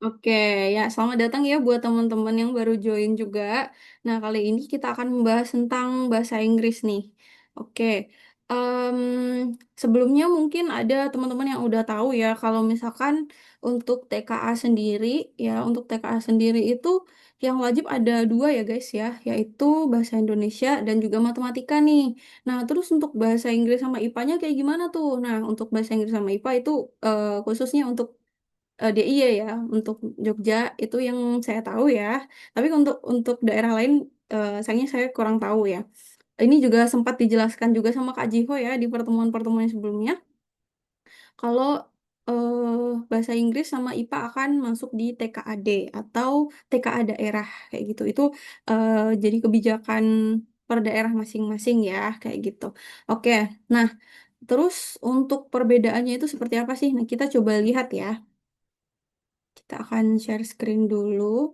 Oke, ya selamat datang ya buat teman-teman yang baru join juga. Nah, kali ini kita akan membahas tentang bahasa Inggris nih. Oke, em, sebelumnya mungkin ada teman-teman yang udah tahu ya kalau misalkan untuk TKA sendiri, ya untuk TKA sendiri itu yang wajib ada dua ya guys ya, yaitu bahasa Indonesia dan juga matematika nih. Nah, terus untuk bahasa Inggris sama IPA-nya kayak gimana tuh? Nah, untuk bahasa Inggris sama IPA itu khususnya untuk DIY ya untuk Jogja itu yang saya tahu ya. Tapi untuk daerah lain sayangnya saya kurang tahu ya. Ini juga sempat dijelaskan juga sama Kak Jiho ya di pertemuan-pertemuan sebelumnya kalau bahasa Inggris sama IPA akan masuk di TKAD atau TKA daerah kayak gitu. Itu jadi kebijakan per daerah masing-masing ya kayak gitu. Oke. Nah, terus untuk perbedaannya itu seperti apa sih? Nah, kita coba lihat ya. Kita akan share screen dulu.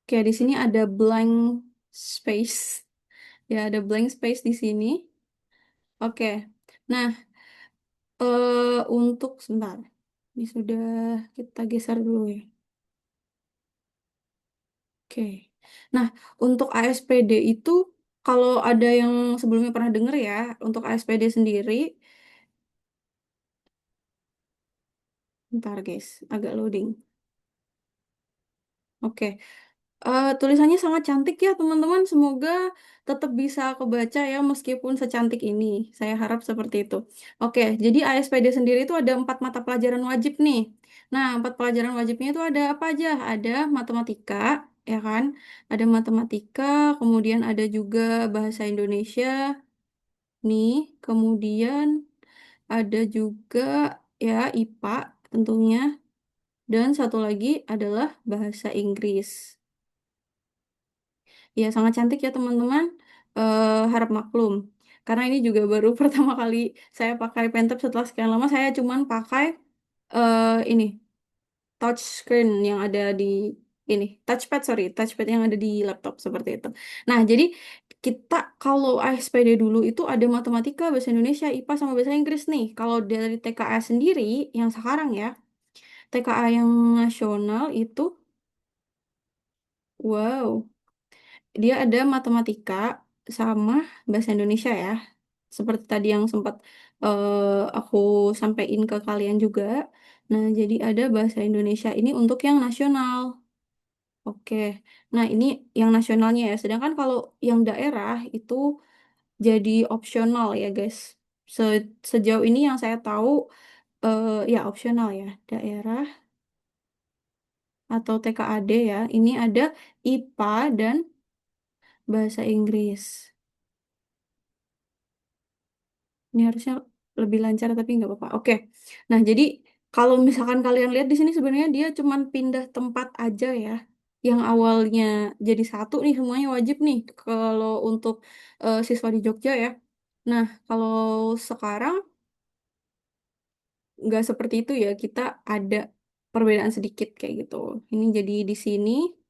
Oke, di sini ada blank space. Ya, ada blank space di sini. Oke. Nah, untuk sebentar. Ini sudah kita geser dulu ya. Oke. Nah, untuk ASPD itu kalau ada yang sebelumnya pernah dengar ya, untuk ASPD sendiri, bentar guys, agak loading. Oke. Tulisannya sangat cantik ya teman-teman. Semoga tetap bisa kebaca ya meskipun secantik ini. Saya harap seperti itu. Oke, jadi ASPD sendiri itu ada 4 mata pelajaran wajib nih. Nah, 4 pelajaran wajibnya itu ada apa aja? Ada matematika, ya kan? Ada matematika, kemudian ada juga bahasa Indonesia nih. Kemudian ada juga ya IPA tentunya. Dan satu lagi adalah bahasa Inggris. Ya, sangat cantik ya teman-teman. Harap maklum. Karena ini juga baru pertama kali saya pakai Pentap setelah sekian lama. Saya cuman pakai ini touch screen yang ada di ini touchpad sorry touchpad yang ada di laptop seperti itu. Nah, jadi kita kalau ASPD dulu itu ada matematika, bahasa Indonesia, IPA sama bahasa Inggris nih. Kalau dari TKA sendiri yang sekarang ya, TKA yang nasional itu wow. Dia ada matematika sama bahasa Indonesia ya. Seperti tadi yang sempat aku sampaikan ke kalian juga. Nah, jadi ada bahasa Indonesia ini untuk yang nasional. Oke. Nah, ini yang nasionalnya ya. Sedangkan kalau yang daerah itu jadi opsional ya, guys. Sejauh ini yang saya tahu ya opsional ya. Daerah atau TKAD ya. Ini ada IPA dan bahasa Inggris. Ini harusnya lebih lancar tapi nggak apa-apa. Oke. Nah, jadi kalau misalkan kalian lihat di sini sebenarnya dia cuman pindah tempat aja ya. Yang awalnya jadi satu nih semuanya wajib nih kalau untuk siswa di Jogja ya. Nah, kalau sekarang nggak seperti itu ya. Kita ada perbedaan sedikit kayak gitu. Ini jadi di sini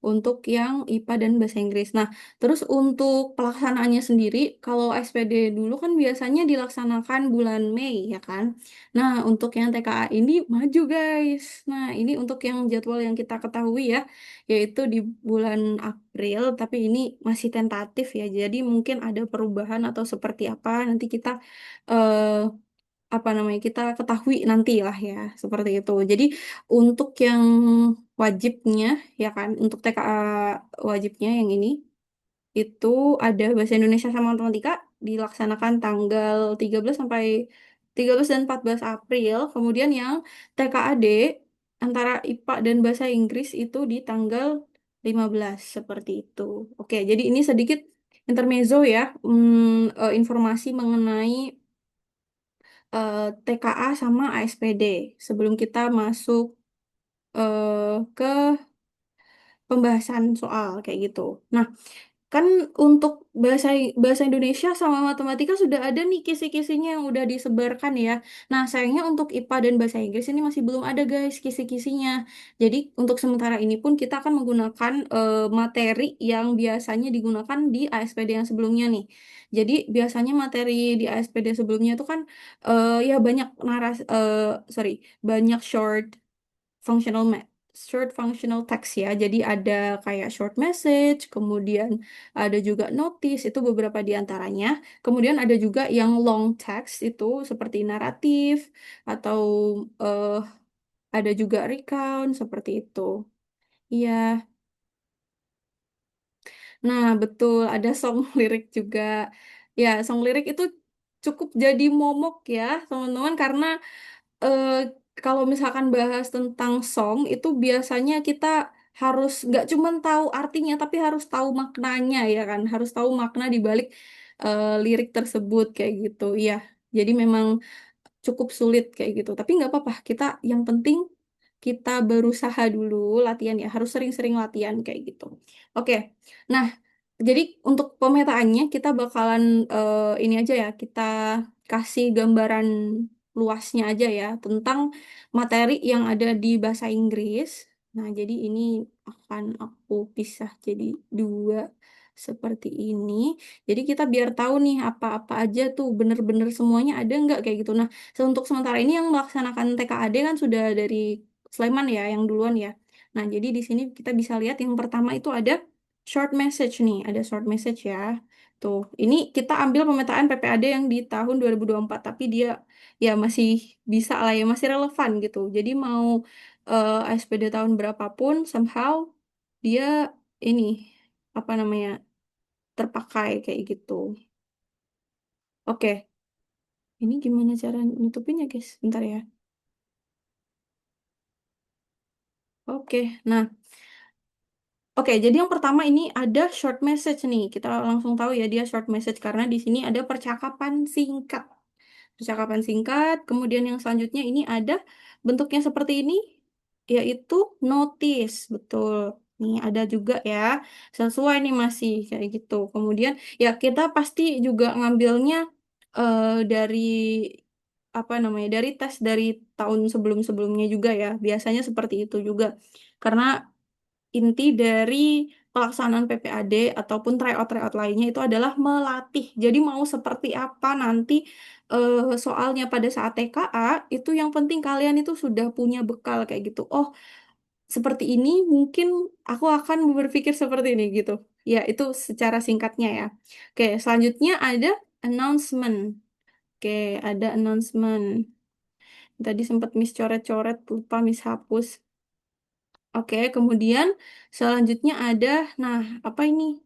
untuk yang IPA dan bahasa Inggris. Nah, terus untuk pelaksanaannya sendiri, kalau SPD dulu kan biasanya dilaksanakan bulan Mei, ya kan? Nah, untuk yang TKA ini maju, guys. Nah, ini untuk yang jadwal yang kita ketahui ya, yaitu di bulan April, tapi ini masih tentatif ya. Jadi mungkin ada perubahan atau seperti apa, nanti kita eh, apa namanya kita ketahui nanti lah ya seperti itu. Jadi untuk yang wajibnya ya kan untuk TKA wajibnya yang ini itu ada bahasa Indonesia sama matematika dilaksanakan tanggal 13 sampai 13 dan 14 April. Kemudian yang TKAD antara IPA dan bahasa Inggris itu di tanggal 15 seperti itu. Oke, jadi ini sedikit intermezzo ya, informasi mengenai TKA sama ASPD sebelum kita masuk ke pembahasan soal kayak gitu. Nah, Kan untuk bahasa bahasa Indonesia sama matematika sudah ada nih kisi-kisinya yang udah disebarkan ya. Nah, sayangnya untuk IPA dan bahasa Inggris ini masih belum ada guys kisi-kisinya. Jadi untuk sementara ini pun kita akan menggunakan materi yang biasanya digunakan di ASPD yang sebelumnya nih. Jadi biasanya materi di ASPD sebelumnya itu kan ya banyak sorry, banyak functional ma- short functional text ya. Jadi ada kayak short message, kemudian ada juga notice, itu beberapa di antaranya. Kemudian ada juga yang long text itu seperti naratif atau eh, ada juga recount seperti itu. Iya. Nah, betul ada song lirik juga. Ya, song lirik itu cukup jadi momok ya, teman-teman, karena eh, kalau misalkan bahas tentang song itu biasanya kita harus nggak cuman tahu artinya tapi harus tahu maknanya ya kan, harus tahu makna di balik lirik tersebut kayak gitu ya. Jadi memang cukup sulit kayak gitu, tapi nggak apa-apa, kita yang penting kita berusaha dulu latihan ya, harus sering-sering latihan kayak gitu. Oke, nah jadi untuk pemetaannya kita bakalan ini aja ya, kita kasih gambaran luasnya aja ya tentang materi yang ada di bahasa Inggris. Nah, jadi ini akan aku pisah jadi dua seperti ini. Jadi kita biar tahu nih apa-apa aja tuh bener-bener semuanya ada nggak kayak gitu. Nah, untuk sementara ini yang melaksanakan TKAD kan sudah dari Sleman ya, yang duluan ya. Nah, jadi di sini kita bisa lihat yang pertama itu ada short message nih, ada short message ya. Tuh, ini kita ambil pemetaan PPAD yang di tahun 2024, tapi dia ya masih bisa lah ya, masih relevan gitu. Jadi mau SPD tahun berapapun, somehow dia ini apa namanya terpakai kayak gitu. Oke, ini gimana cara nutupinnya guys? Bentar ya. Oke, nah. Oke, jadi yang pertama ini ada short message nih. Kita langsung tahu ya dia short message karena di sini ada percakapan singkat. Percakapan singkat, kemudian yang selanjutnya ini ada bentuknya seperti ini, yaitu notice. Betul. Nih ada juga ya, sesuai nih masih kayak gitu. Kemudian ya kita pasti juga ngambilnya dari apa namanya, dari tes dari tahun sebelum-sebelumnya juga ya. Biasanya seperti itu juga. Karena inti dari pelaksanaan PPAD ataupun tryout-tryout lainnya itu adalah melatih. Jadi mau seperti apa nanti soalnya pada saat TKA itu yang penting kalian itu sudah punya bekal kayak gitu. Oh, seperti ini mungkin aku akan berpikir seperti ini gitu. Ya, itu secara singkatnya ya. Oke, selanjutnya ada announcement. Oke, ada announcement. Tadi sempat Miss coret-coret, lupa Miss hapus. Oke, kemudian selanjutnya ada, nah apa ini?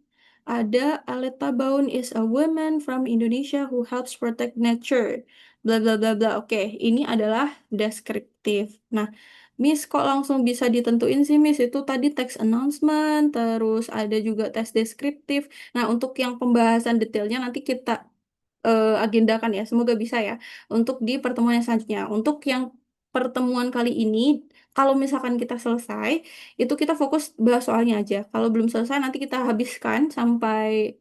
Ada Aleta Baun is a woman from Indonesia who helps protect nature. Bla bla bla bla. Oke, ini adalah deskriptif. Nah, Miss kok langsung bisa ditentuin sih Miss? Itu tadi text announcement, terus ada juga tes deskriptif. Nah, untuk yang pembahasan detailnya nanti kita agendakan ya. Semoga bisa ya untuk di pertemuan yang selanjutnya. Untuk yang pertemuan kali ini, kalau misalkan kita selesai, itu kita fokus bahas soalnya aja. Kalau belum selesai, nanti kita habiskan sampai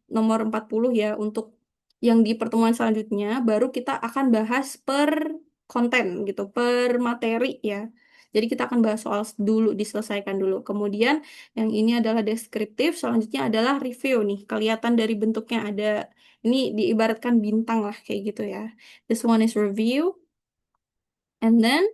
nomor 40 ya untuk yang di pertemuan selanjutnya. Baru kita akan bahas per konten gitu, per materi ya. Jadi kita akan bahas soal dulu, diselesaikan dulu. Kemudian yang ini adalah deskriptif, selanjutnya adalah review nih. Kelihatan dari bentuknya ada, ini diibaratkan bintang lah kayak gitu ya. This one is review. And then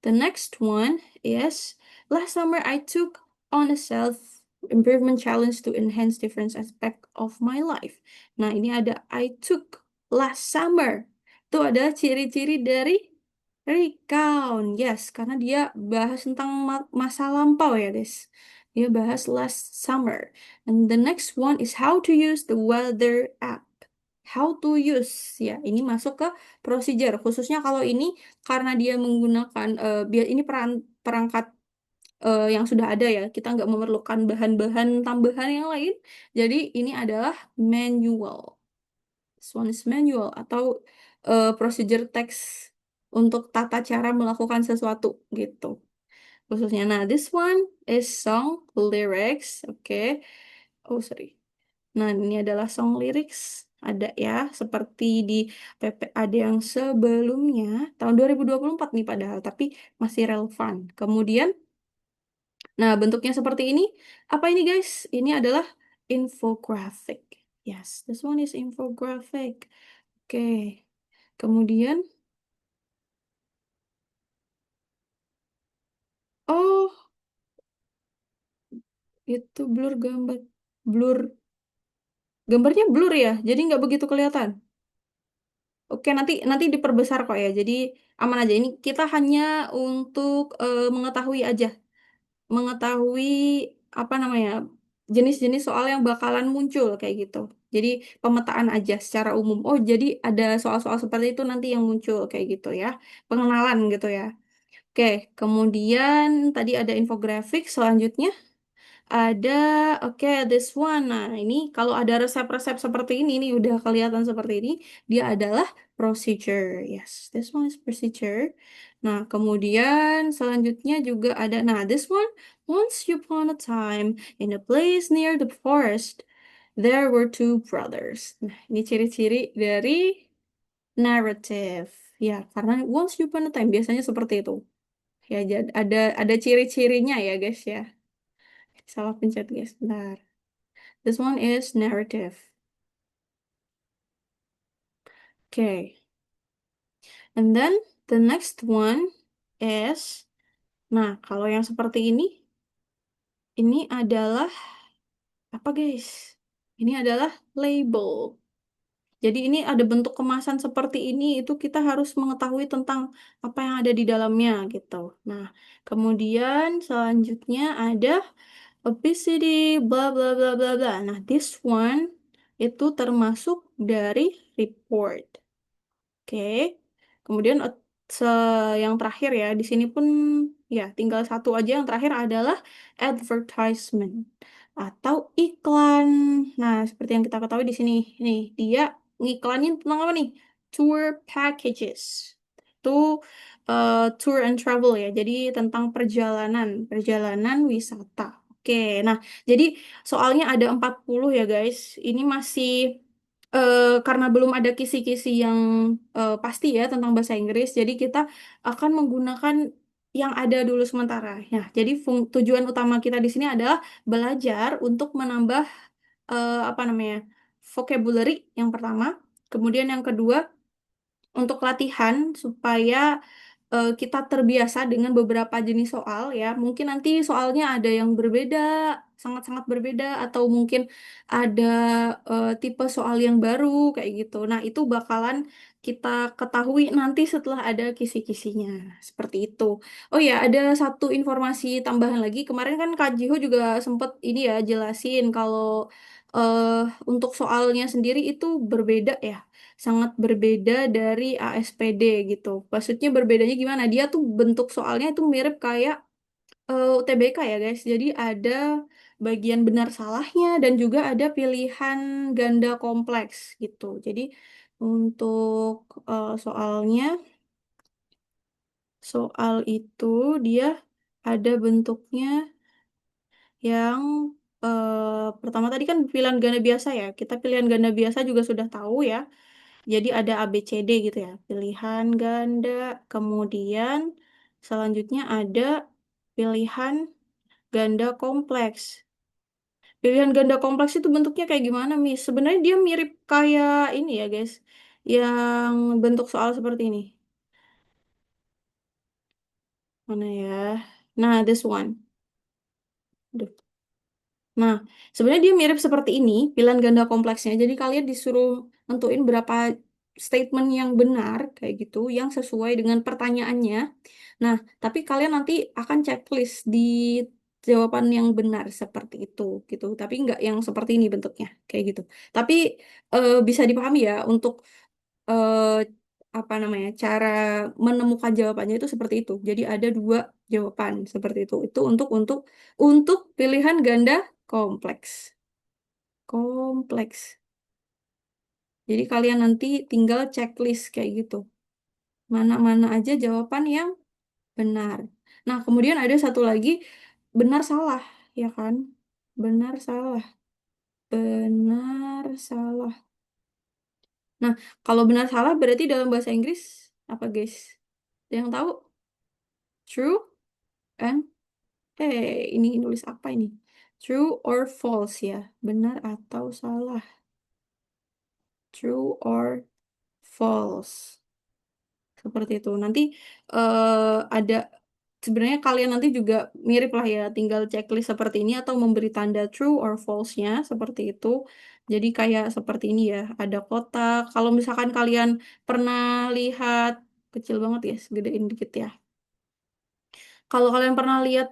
the next one is last summer I took on a self improvement challenge to enhance different aspect of my life. Nah, ini ada I took last summer. Itu ada ciri-ciri dari recount. Yes, karena dia bahas tentang masa lampau ya, guys. Dia bahas last summer. And the next one is how to use the weather app. How to use ya, ini masuk ke procedure. Khususnya kalau ini karena dia menggunakan biar ini perangkat yang sudah ada ya, kita nggak memerlukan bahan-bahan tambahan yang lain. Jadi ini adalah manual. This one is manual atau procedure text untuk tata cara melakukan sesuatu gitu. Khususnya, nah this one is song lyrics, oke. Oh, sorry. Nah, ini adalah song lyrics. Ada ya, seperti di PPAD yang sebelumnya, tahun 2024 nih padahal, tapi masih relevan. Kemudian, nah bentuknya seperti ini. Apa ini guys? Ini adalah infographic. Yes, this one is infographic. Oke. Kemudian, oh, itu blur gambar. Blur. Gambarnya blur ya, jadi nggak begitu kelihatan. Oke, nanti nanti diperbesar kok ya. Jadi aman aja. Ini kita hanya untuk mengetahui aja, mengetahui apa namanya jenis-jenis soal yang bakalan muncul kayak gitu. Jadi pemetaan aja secara umum. Oh, jadi ada soal-soal seperti itu nanti yang muncul kayak gitu ya. Pengenalan gitu ya. Oke, kemudian tadi ada infografik. Selanjutnya ada, oke, this one. Nah, ini kalau ada resep-resep seperti ini udah kelihatan seperti ini, dia adalah procedure. Yes, this one is procedure. Nah, kemudian selanjutnya juga ada, nah, this one, once upon a time, in a place near the forest, there were two brothers. Nah, ini ciri-ciri dari narrative. Ya, karena once upon a time biasanya seperti itu. Ya, ada ciri-cirinya ya, guys ya. Salah pencet, guys. Bentar. This one is narrative. Okay. And then the next one is, nah, kalau yang seperti ini adalah apa, guys? Ini adalah label. Jadi ini ada bentuk kemasan seperti ini, itu kita harus mengetahui tentang apa yang ada di dalamnya gitu. Nah, kemudian selanjutnya ada obesity, bla bla bla bla bla. Nah, this one itu termasuk dari report. Oke, kemudian yang terakhir ya, di sini pun ya tinggal satu aja yang terakhir adalah advertisement atau iklan. Nah, seperti yang kita ketahui di sini, nih dia ngiklanin tentang apa nih? Tour packages. Itu tour and travel ya, jadi tentang perjalanan wisata. Oke, nah jadi soalnya ada 40 ya guys, ini masih karena belum ada kisi-kisi yang pasti ya tentang bahasa Inggris, jadi kita akan menggunakan yang ada dulu sementara. Nah, jadi tujuan utama kita di sini adalah belajar untuk menambah apa namanya vocabulary yang pertama, kemudian yang kedua untuk latihan supaya kita terbiasa dengan beberapa jenis soal ya. Mungkin nanti soalnya ada yang berbeda, sangat-sangat berbeda, atau mungkin ada tipe soal yang baru kayak gitu. Nah, itu bakalan kita ketahui nanti setelah ada kisi-kisinya. Seperti itu. Oh ya, ada satu informasi tambahan lagi. Kemarin kan Kak Jiho juga sempat ini ya jelasin kalau eh, untuk soalnya sendiri itu berbeda ya, sangat berbeda dari ASPD gitu. Maksudnya berbedanya gimana? Dia tuh bentuk soalnya itu mirip kayak UTBK ya guys. Jadi ada bagian benar salahnya dan juga ada pilihan ganda kompleks gitu. Jadi untuk soalnya, soal itu dia ada bentuknya yang pertama tadi kan pilihan ganda biasa ya. Kita pilihan ganda biasa juga sudah tahu ya. Jadi ada A, B, C, D gitu ya. Pilihan ganda, kemudian selanjutnya ada pilihan ganda kompleks. Pilihan ganda kompleks itu bentuknya kayak gimana, Miss? Sebenarnya dia mirip kayak ini ya, guys. Yang bentuk soal seperti ini. Mana ya? Nah, this one. Aduh. Nah, sebenarnya dia mirip seperti ini, pilihan ganda kompleksnya. Jadi kalian disuruh nentuin berapa statement yang benar, kayak gitu, yang sesuai dengan pertanyaannya. Nah, tapi kalian nanti akan checklist di jawaban yang benar seperti itu, gitu. Tapi nggak yang seperti ini bentuknya, kayak gitu. Tapi bisa dipahami ya, untuk eh, apa namanya, cara menemukan jawabannya itu seperti itu. Jadi ada dua jawaban seperti itu. Itu untuk pilihan ganda kompleks. Kompleks. Jadi kalian nanti tinggal checklist kayak gitu. Mana-mana aja jawaban yang benar. Nah, kemudian ada satu lagi benar salah, ya kan? Benar salah. Benar, salah. Nah, kalau benar salah berarti dalam bahasa Inggris apa, guys? Ada yang tahu? True and ini nulis apa ini? True or false ya? Benar atau salah? True or false? Seperti itu. Nanti ada sebenarnya kalian nanti juga mirip lah ya, tinggal checklist seperti ini atau memberi tanda true or false-nya seperti itu. Jadi kayak seperti ini ya, ada kotak. Kalau misalkan kalian pernah lihat kecil banget ya, gedein dikit ya. Kalau kalian pernah lihat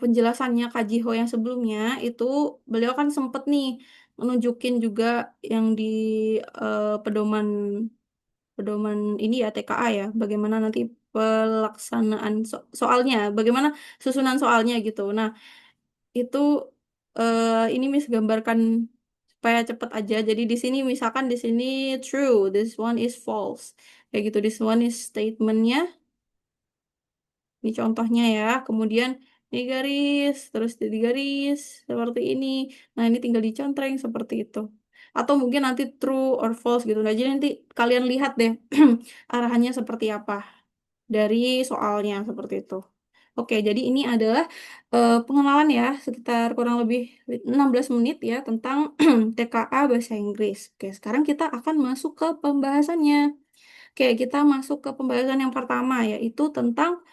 penjelasannya Kak Jiho yang sebelumnya itu beliau kan sempet nih nunjukin juga yang di pedoman pedoman ini ya TKA ya, bagaimana nanti pelaksanaan soalnya, bagaimana susunan soalnya gitu. Nah, itu ini Miss gambarkan supaya cepet aja. Jadi di sini misalkan di sini true, this one is false. Kayak gitu, this one is statementnya. Ini contohnya ya. Kemudian ini garis, terus jadi garis seperti ini. Nah, ini tinggal dicontreng seperti itu. Atau mungkin nanti true or false gitu. Nah, jadi nanti kalian lihat deh arahannya seperti apa dari soalnya seperti itu. Oke, jadi ini adalah pengenalan ya, sekitar kurang lebih 16 menit ya tentang TKA Bahasa Inggris. Oke, sekarang kita akan masuk ke pembahasannya. Oke, kita masuk ke pembahasan yang pertama, yaitu tentang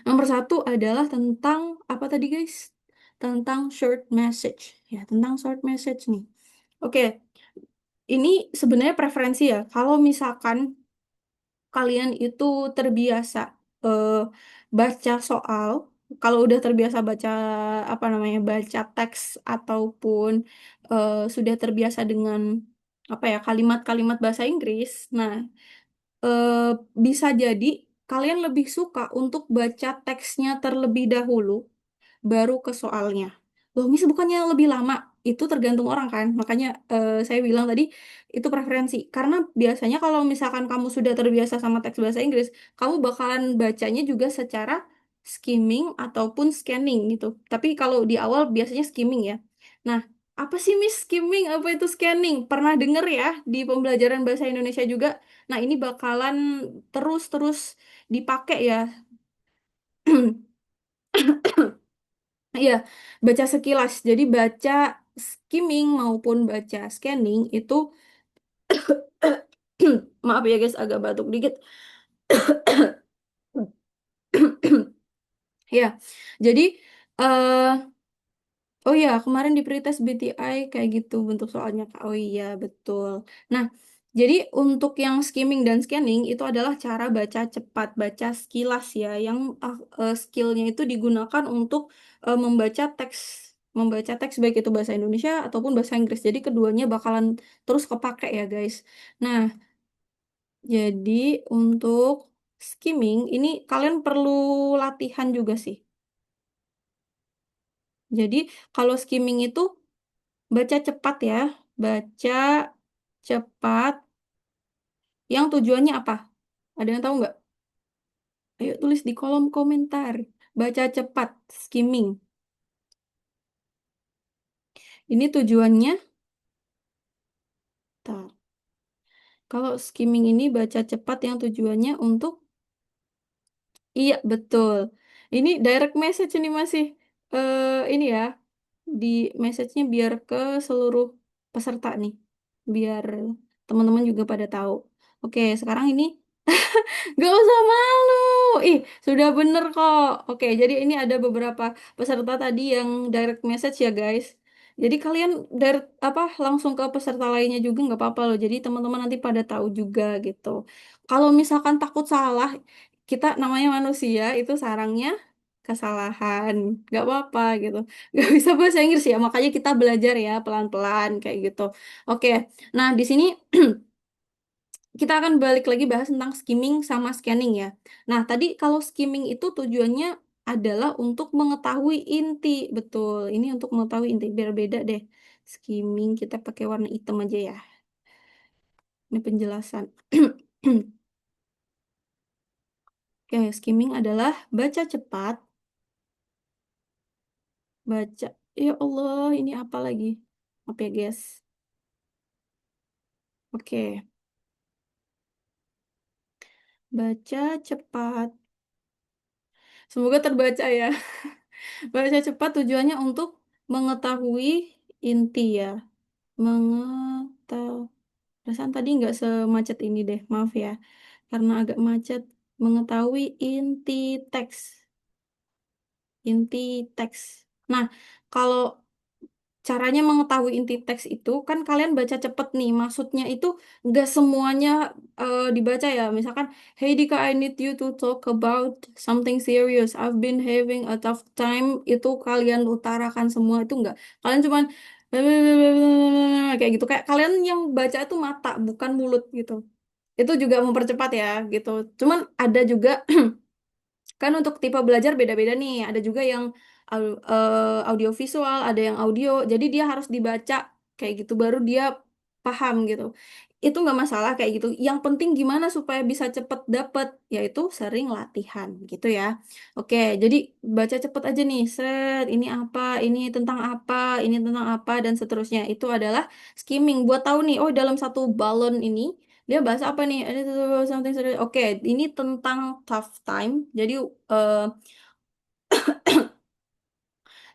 nomor satu adalah tentang apa tadi guys? Tentang short message. Ya, tentang short message nih. Oke, ini sebenarnya preferensi ya. Kalau misalkan kalian itu terbiasa eh, baca soal, kalau udah terbiasa baca apa namanya baca teks ataupun sudah terbiasa dengan apa ya kalimat-kalimat bahasa Inggris, nah eh, bisa jadi kalian lebih suka untuk baca teksnya terlebih dahulu baru ke soalnya. Loh, Miss bukannya lebih lama? Itu tergantung orang kan. Makanya saya bilang tadi itu preferensi. Karena biasanya kalau misalkan kamu sudah terbiasa sama teks bahasa Inggris, kamu bakalan bacanya juga secara skimming ataupun scanning gitu. Tapi kalau di awal biasanya skimming ya. Nah, apa sih Miss skimming? Apa itu scanning? Pernah denger ya di pembelajaran bahasa Indonesia juga. Nah, ini bakalan terus-terus dipakai ya. Iya, baca sekilas. Jadi baca skimming maupun baca scanning itu maaf ya guys agak batuk dikit. Ya, jadi eh oh ya kemarin di pretest BTI kayak gitu bentuk soalnya Kak. Oh iya betul. Nah, jadi untuk yang skimming dan scanning itu adalah cara baca cepat, baca sekilas ya, yang skillnya itu digunakan untuk membaca teks baik itu bahasa Indonesia ataupun bahasa Inggris. Jadi keduanya bakalan terus kepake ya guys. Nah, jadi untuk skimming ini kalian perlu latihan juga sih. Jadi kalau skimming itu baca cepat ya, baca cepat yang tujuannya apa? Ada yang tahu nggak? Ayo tulis di kolom komentar. Baca cepat, skimming. Ini tujuannya, tar. Kalau skimming ini baca cepat yang tujuannya untuk, iya betul. Ini direct message ini masih, ini ya, di message-nya biar ke seluruh peserta nih. Biar teman-teman juga pada tahu. Oke, sekarang ini gak usah malu. Ih, sudah bener kok. Oke, jadi ini ada beberapa peserta tadi yang direct message ya, guys. Jadi kalian direct apa langsung ke peserta lainnya juga nggak apa-apa loh. Jadi teman-teman nanti pada tahu juga gitu. Kalau misalkan takut salah, kita namanya manusia itu sarangnya kesalahan. Nggak apa-apa gitu. Nggak bisa bahasa Inggris ya, makanya kita belajar ya pelan-pelan kayak gitu. Oke. Nah, di sini kita akan balik lagi bahas tentang skimming sama scanning ya. Nah, tadi kalau skimming itu tujuannya adalah untuk mengetahui inti, betul. Ini untuk mengetahui inti, biar beda deh. Skimming kita pakai warna hitam aja ya. Ini penjelasan. Oke, skimming adalah baca cepat Baca. Ya Allah, ini apa lagi? Apa ya, guys? Oke. Baca cepat. Semoga terbaca ya. Baca cepat tujuannya untuk mengetahui inti ya. Mengetahui. Perasaan tadi nggak semacet ini deh, maaf ya. Karena agak macet. Mengetahui inti teks. Inti teks. Nah, kalau caranya mengetahui inti teks itu kan kalian baca cepet nih. Maksudnya itu nggak semuanya dibaca ya. Misalkan, Hey Dika, I need you to talk about something serious. I've been having a tough time. Itu kalian utarakan semua itu nggak. Kalian cuman kayak gitu. Kayak kalian yang baca itu mata bukan mulut gitu. Itu juga mempercepat ya gitu. Cuman ada juga kan untuk tipe belajar beda-beda nih. Ada juga yang audio visual, ada yang audio. Jadi dia harus dibaca kayak gitu baru dia paham gitu. Itu nggak masalah kayak gitu. Yang penting gimana supaya bisa cepet dapet, yaitu sering latihan gitu ya. Oke, jadi baca cepet aja nih. Set, ini tentang apa, dan seterusnya. Itu adalah skimming. Buat tahu nih, oh dalam satu balon ini dia bahas apa nih? Ada something serious. Oke, ini tentang tough time. Jadi eh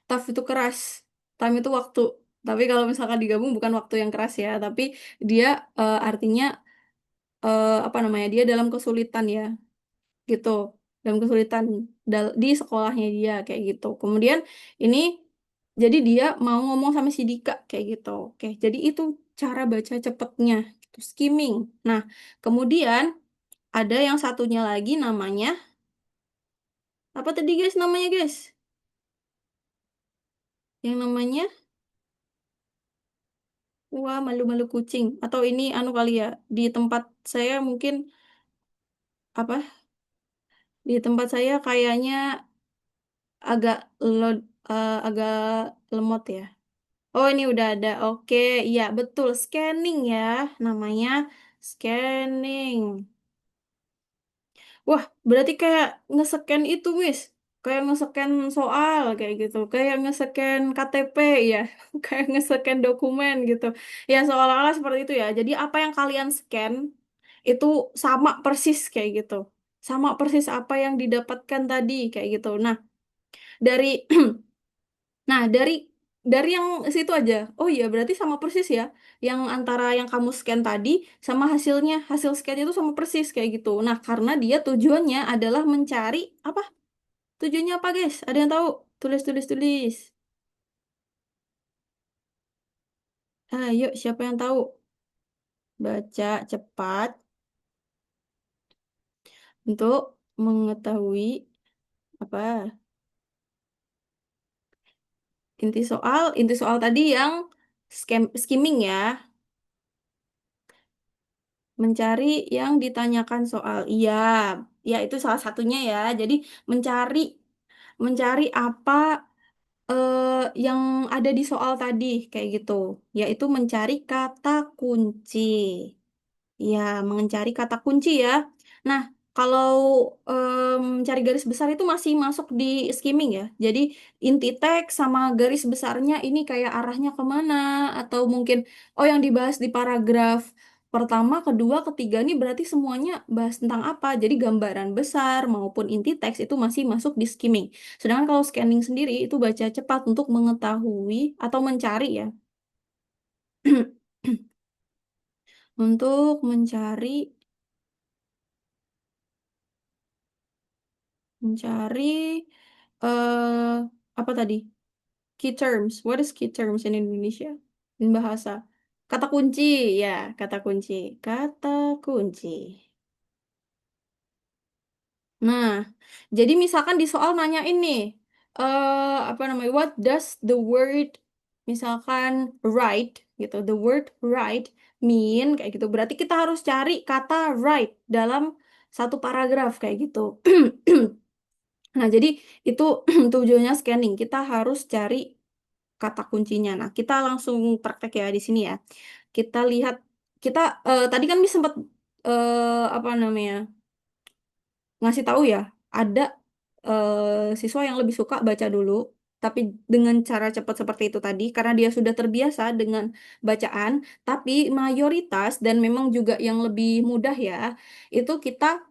tough itu keras, time itu waktu. Tapi kalau misalkan digabung bukan waktu yang keras ya, tapi dia artinya apa namanya? Dia dalam kesulitan ya, gitu. Dalam kesulitan di sekolahnya dia kayak gitu. Kemudian ini jadi dia mau ngomong sama si Dika kayak gitu. Oke, jadi itu cara baca cepetnya, gitu, skimming. Nah, kemudian ada yang satunya lagi namanya apa tadi guys namanya guys? Yang namanya wah malu-malu kucing atau ini anu kali ya di tempat saya mungkin apa di tempat saya kayaknya agak agak lemot ya. Oh ini udah ada. Oke, iya betul scanning ya namanya scanning. Wah, berarti kayak nge-scan itu, Wis. Kayak nge-scan soal, kayak gitu. Kayak nge-scan KTP, ya. Kayak nge-scan dokumen, gitu. Ya, seolah-olah seperti itu ya. Jadi, apa yang kalian scan, itu sama persis, kayak gitu. Sama persis apa yang didapatkan tadi, kayak gitu. Dari Nah, dari yang situ aja. Oh iya, berarti sama persis ya. Yang antara yang kamu scan tadi sama hasilnya, hasil scan itu sama persis kayak gitu. Nah, karena dia tujuannya adalah mencari apa? Tujuannya apa, guys? Ada yang tahu? Tulis, tulis, tulis. Ayo, siapa yang tahu? Baca cepat untuk mengetahui apa? Inti soal tadi yang skimming ya. Mencari yang ditanyakan soal. Iya, ya itu salah satunya ya. Jadi mencari mencari apa yang ada di soal tadi kayak gitu. Yaitu mencari kata kunci. Ya, mencari kata kunci ya. Nah, kalau mencari garis besar itu masih masuk di skimming ya. Jadi inti teks sama garis besarnya ini kayak arahnya kemana atau mungkin oh yang dibahas di paragraf pertama, kedua, ketiga ini berarti semuanya bahas tentang apa. Jadi gambaran besar maupun inti teks itu masih masuk di skimming. Sedangkan kalau scanning sendiri itu baca cepat untuk mengetahui atau mencari ya. Untuk mencari eh apa tadi? Key terms. What is key terms in Indonesia? In bahasa. Kata kunci, ya, kata kunci. Kata kunci. Nah, jadi misalkan di soal nanya ini, apa namanya? What does the word, misalkan right, gitu. The word right mean kayak gitu. Berarti kita harus cari kata right dalam satu paragraf kayak gitu. Nah, jadi itu tujuannya scanning. Kita harus cari kata kuncinya. Nah, kita langsung praktek ya di sini ya. Kita lihat, kita tadi kan sempat apa namanya ngasih tahu ya, ada siswa yang lebih suka baca dulu. tapi dengan cara cepat seperti itu tadi, karena dia sudah terbiasa dengan bacaan, tapi mayoritas dan memang juga yang lebih mudah ya, itu kita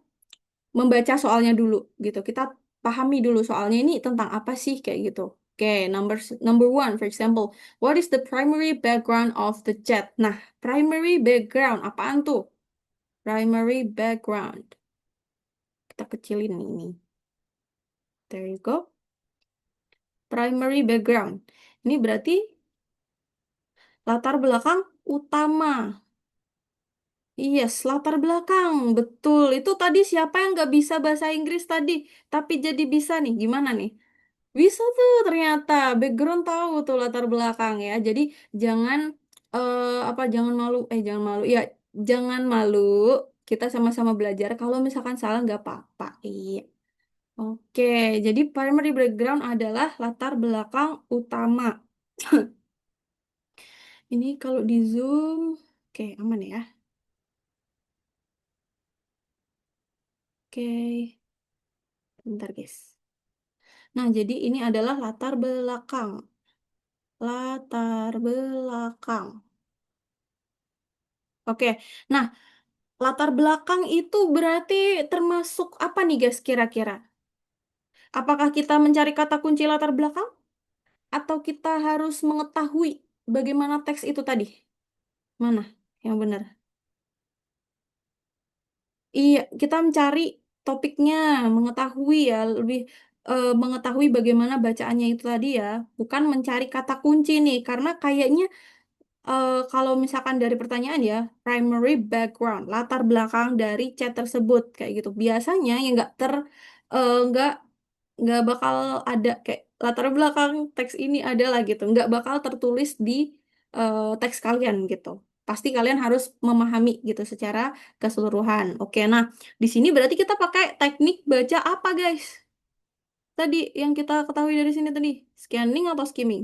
membaca soalnya dulu gitu. Kita pahami dulu soalnya ini tentang apa sih kayak gitu. Oke, number one, for example, what is the primary background of the jet? Nah, primary background apaan tuh? Primary background. Kita kecilin ini. There you go. Primary background. Ini berarti latar belakang utama. Yes, latar belakang. Betul. Itu tadi siapa yang nggak bisa bahasa Inggris tadi, tapi jadi bisa nih? Gimana nih? Bisa tuh ternyata. Background tahu tuh latar belakang ya. Jadi jangan apa jangan malu. Jangan malu. Ya, jangan malu. Kita sama-sama belajar. Kalau misalkan salah nggak apa-apa. Iya. Oke, jadi primary background adalah latar belakang utama. Ini kalau di Zoom, oke aman ya. Oke, bentar guys. Nah, jadi ini adalah latar belakang. Latar belakang. Oke, nah latar belakang itu berarti termasuk apa nih guys kira-kira? Apakah kita mencari kata kunci latar belakang? Atau kita harus mengetahui bagaimana teks itu tadi? Mana yang benar? Iya, kita mencari topiknya, mengetahui ya, lebih mengetahui bagaimana bacaannya itu tadi ya, bukan mencari kata kunci nih, karena kayaknya kalau misalkan dari pertanyaan ya, primary background, latar belakang dari chat tersebut kayak gitu. Biasanya yang nggak bakal ada kayak latar belakang teks ini adalah gitu, nggak bakal tertulis di teks kalian gitu. Pasti kalian harus memahami gitu secara keseluruhan. Oke, nah di sini berarti kita pakai teknik baca apa guys? Tadi yang kita ketahui dari sini tadi, scanning atau skimming?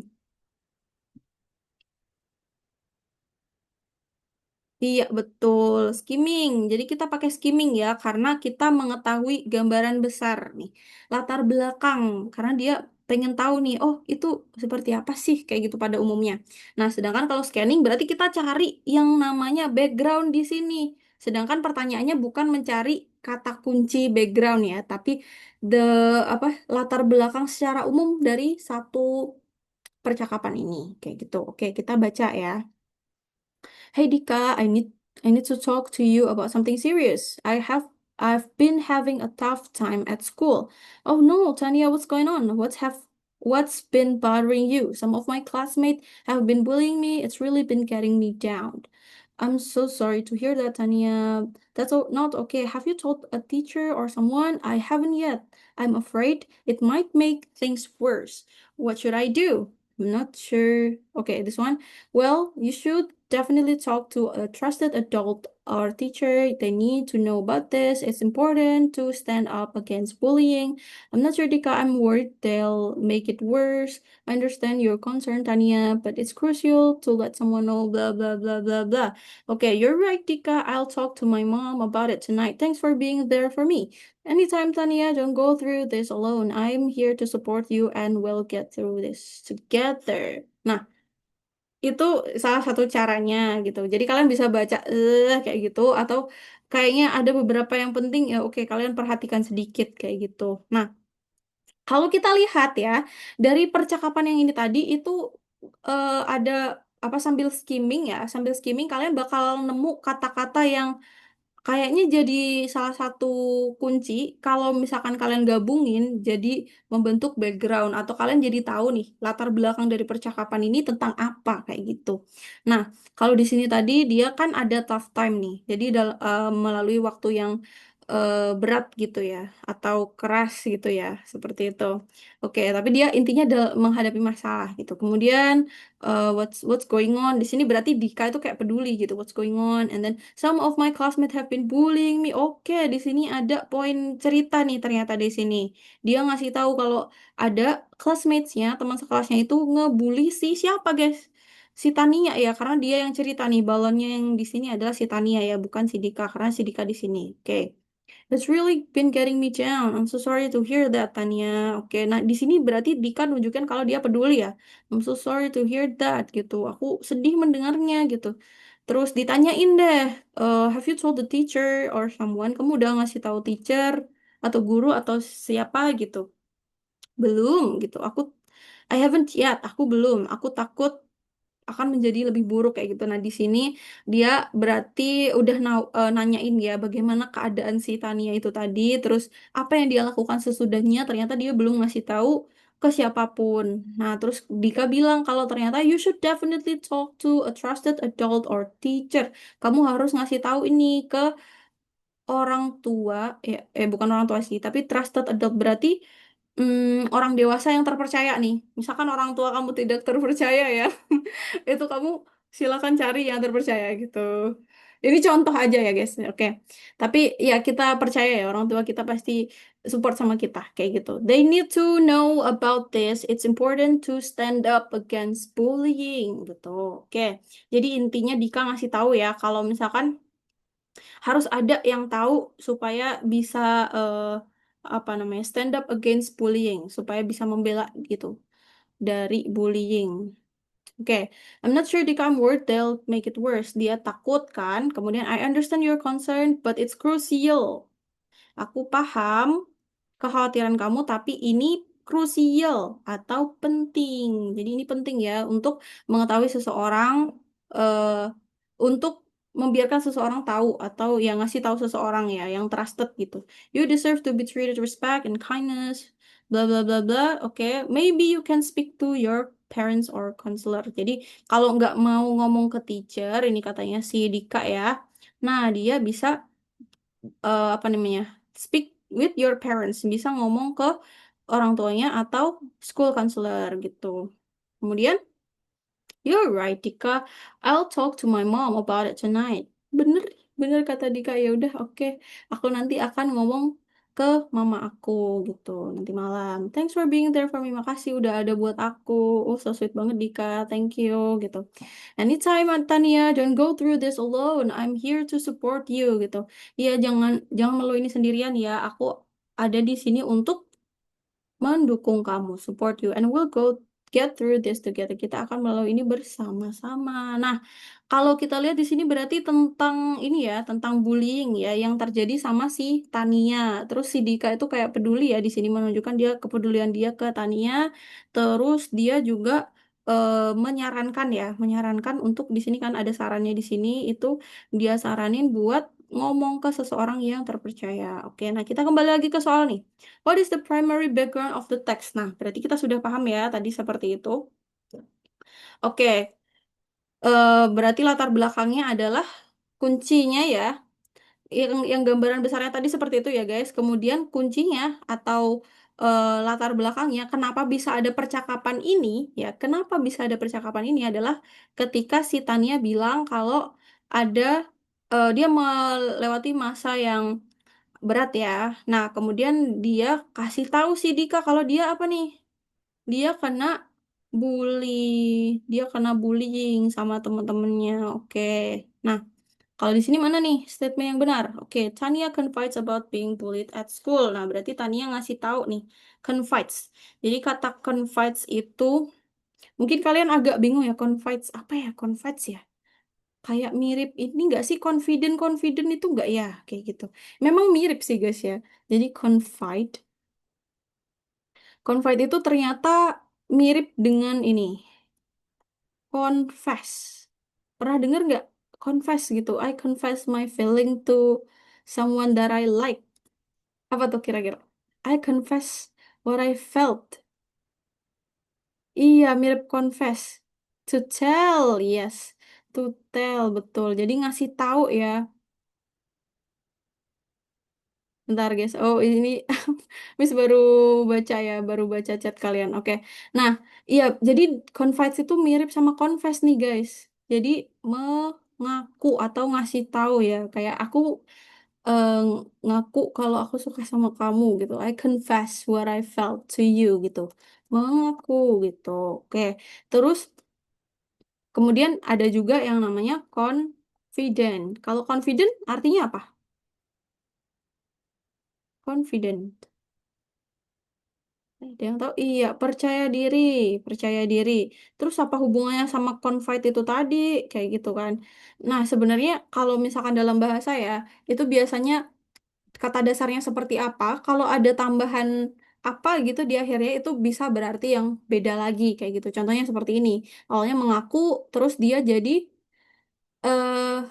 Iya, betul. Skimming. Jadi kita pakai skimming ya, karena kita mengetahui gambaran besar nih. Latar belakang, karena dia pengen tahu nih, oh itu seperti apa sih kayak gitu pada umumnya. Nah, sedangkan kalau scanning berarti kita cari yang namanya background di sini. Sedangkan pertanyaannya bukan mencari kata kunci background ya, tapi the apa latar belakang secara umum dari satu percakapan ini. Kayak gitu. Oke, kita baca ya. Hey Dika, I need to talk to you about something serious. I've been having a tough time at school. Oh no, Tanya, what's going on? What's been bothering you? Some of my classmates have been bullying me. It's really been getting me down. I'm so sorry to hear that, Tanya. Not okay. Have you told a teacher or someone? I haven't yet. I'm afraid it might make things worse. What should I do? I'm not sure. Okay, this one. Well, you should definitely talk to a trusted adult or teacher. They need to know about this. It's important to stand up against bullying. I'm not sure, Dika. I'm worried they'll make it worse. I understand your concern, Tania, but it's crucial to let someone know, blah, blah, blah, blah, blah. Okay, you're right, Dika. I'll talk to my mom about it tonight. Thanks for being there for me. Anytime, Tania, don't go through this alone. I'm here to support you and we'll get through this together. Nah, itu salah satu caranya gitu. Jadi kalian bisa baca kayak gitu atau kayaknya ada beberapa yang penting ya oke kalian perhatikan sedikit kayak gitu. Nah, kalau kita lihat ya dari percakapan yang ini tadi itu ada apa sambil skimming kalian bakal nemu kata-kata yang kayaknya jadi salah satu kunci kalau misalkan kalian gabungin jadi membentuk background atau kalian jadi tahu nih latar belakang dari percakapan ini tentang apa kayak gitu. Nah, kalau di sini tadi dia kan ada tough time nih. Jadi melalui waktu yang berat gitu ya atau keras gitu ya seperti itu. Oke, tapi dia intinya menghadapi masalah gitu. Kemudian what's going on di sini berarti Dika itu kayak peduli gitu what's going on and then some of my classmates have been bullying me. Oke, di sini ada poin cerita nih ternyata di sini. Dia ngasih tahu kalau ada classmates-nya, teman sekelasnya itu ngebully si siapa, guys? Si Tania ya, karena dia yang cerita nih balonnya yang di sini adalah si Tania ya, bukan si Dika karena si Dika di sini. Oke. That's really been getting me down. I'm so sorry to hear that, Tania. Oke, nah di sini berarti Dika nunjukin kalau dia peduli ya. I'm so sorry to hear that gitu. Aku sedih mendengarnya gitu. Terus ditanyain deh, have you told the teacher or someone? Kamu udah ngasih tahu teacher atau guru atau siapa gitu? Belum gitu. I haven't yet. Aku belum. Aku takut akan menjadi lebih buruk kayak gitu. Nah, di sini dia berarti udah nanyain ya bagaimana keadaan si Tania itu tadi, terus apa yang dia lakukan sesudahnya, ternyata dia belum ngasih tahu ke siapapun. Nah, terus Dika bilang kalau ternyata you should definitely talk to a trusted adult or teacher. Kamu harus ngasih tahu ini ke orang tua, bukan orang tua sih, tapi trusted adult berarti orang dewasa yang terpercaya nih. Misalkan orang tua kamu tidak terpercaya ya, itu kamu silakan cari yang terpercaya gitu. Ini contoh aja ya guys, oke. Tapi ya kita percaya ya orang tua kita pasti support sama kita kayak gitu. They need to know about this. It's important to stand up against bullying, betul. Oke. Jadi intinya Dika ngasih tahu ya kalau misalkan harus ada yang tahu supaya bisa apa namanya stand up against bullying, supaya bisa membela gitu dari bullying. Oke, I'm not sure the calm word they'll make it worse. Dia takut kan? Kemudian I understand your concern, but it's crucial. Aku paham kekhawatiran kamu, tapi ini krusial atau penting. Jadi ini penting ya untuk mengetahui seseorang, eh, untuk membiarkan seseorang tahu atau yang ngasih tahu seseorang ya, yang trusted gitu. You deserve to be treated respect and kindness. Bla bla bla bla. Oke, maybe you can speak to your parents or counselor. Jadi kalau nggak mau ngomong ke teacher, ini katanya si Dika ya. Nah, dia bisa apa namanya speak with your parents, bisa ngomong ke orang tuanya atau school counselor gitu. Kemudian you're right, Dika. I'll talk to my mom about it tonight. Bener, bener kata Dika. Ya udah, oke. Aku nanti akan ngomong ke mama aku gitu nanti malam. Thanks for being there for me. Makasih udah ada buat aku. Oh, so sweet banget Dika. Thank you gitu. Anytime, Tania, don't go through this alone. I'm here to support you gitu. Iya, jangan jangan melalui ini sendirian ya. Aku ada di sini untuk mendukung kamu, support you, and we'll go get through this together. Kita akan melalui ini bersama-sama. Nah, kalau kita lihat di sini berarti tentang ini ya, tentang bullying ya yang terjadi sama si Tania. Terus si Dika itu kayak peduli ya di sini menunjukkan dia kepedulian dia ke Tania. Terus dia juga menyarankan ya, menyarankan untuk di sini kan ada sarannya di sini itu dia saranin buat ngomong ke seseorang yang terpercaya. Oke, nah kita kembali lagi ke soal nih. What is the primary background of the text? Nah, berarti kita sudah paham ya tadi seperti itu. Oke, berarti latar belakangnya adalah kuncinya ya. Yang gambaran besarnya tadi seperti itu ya guys. Kemudian kuncinya atau latar belakangnya kenapa bisa ada percakapan ini ya? Kenapa bisa ada percakapan ini adalah ketika si Tania bilang kalau ada dia melewati masa yang berat ya. Nah, kemudian dia kasih tahu si Dika kalau dia apa nih? Dia kena bully, dia kena bullying sama teman-temannya. Oke. Nah, kalau di sini mana nih statement yang benar? Oke, Tania confides about being bullied at school. Nah, berarti Tania ngasih tahu nih, confides. Jadi kata confides itu mungkin kalian agak bingung ya, confides apa ya? Confides ya? Kayak mirip ini nggak sih confident confident itu nggak ya kayak gitu. Memang mirip sih guys ya. Jadi confide itu ternyata mirip dengan ini confess. Pernah dengar nggak confess gitu? I confess my feeling to someone that I like. Apa tuh kira-kira? I confess what I felt. Iya, mirip confess. To tell, yes. To tell, betul. Jadi ngasih tahu ya. Bentar guys. Oh ini Miss baru baca ya, baru baca chat kalian. Oke. Nah, iya. Jadi confide itu mirip sama confess nih guys. Jadi mengaku atau ngasih tahu ya. Kayak aku eh, ngaku kalau aku suka sama kamu gitu. I confess what I felt to you gitu. Mengaku gitu. Oke. Terus kemudian ada juga yang namanya confident. Kalau confident artinya apa? Confident. Ada yang tahu? Iya, percaya diri, percaya diri. Terus apa hubungannya sama confide itu tadi? Kayak gitu kan. Nah, sebenarnya kalau misalkan dalam bahasa ya, itu biasanya kata dasarnya seperti apa? Kalau ada tambahan apa gitu di akhirnya itu bisa berarti yang beda lagi kayak gitu. Contohnya seperti ini. Awalnya mengaku, terus dia jadi eh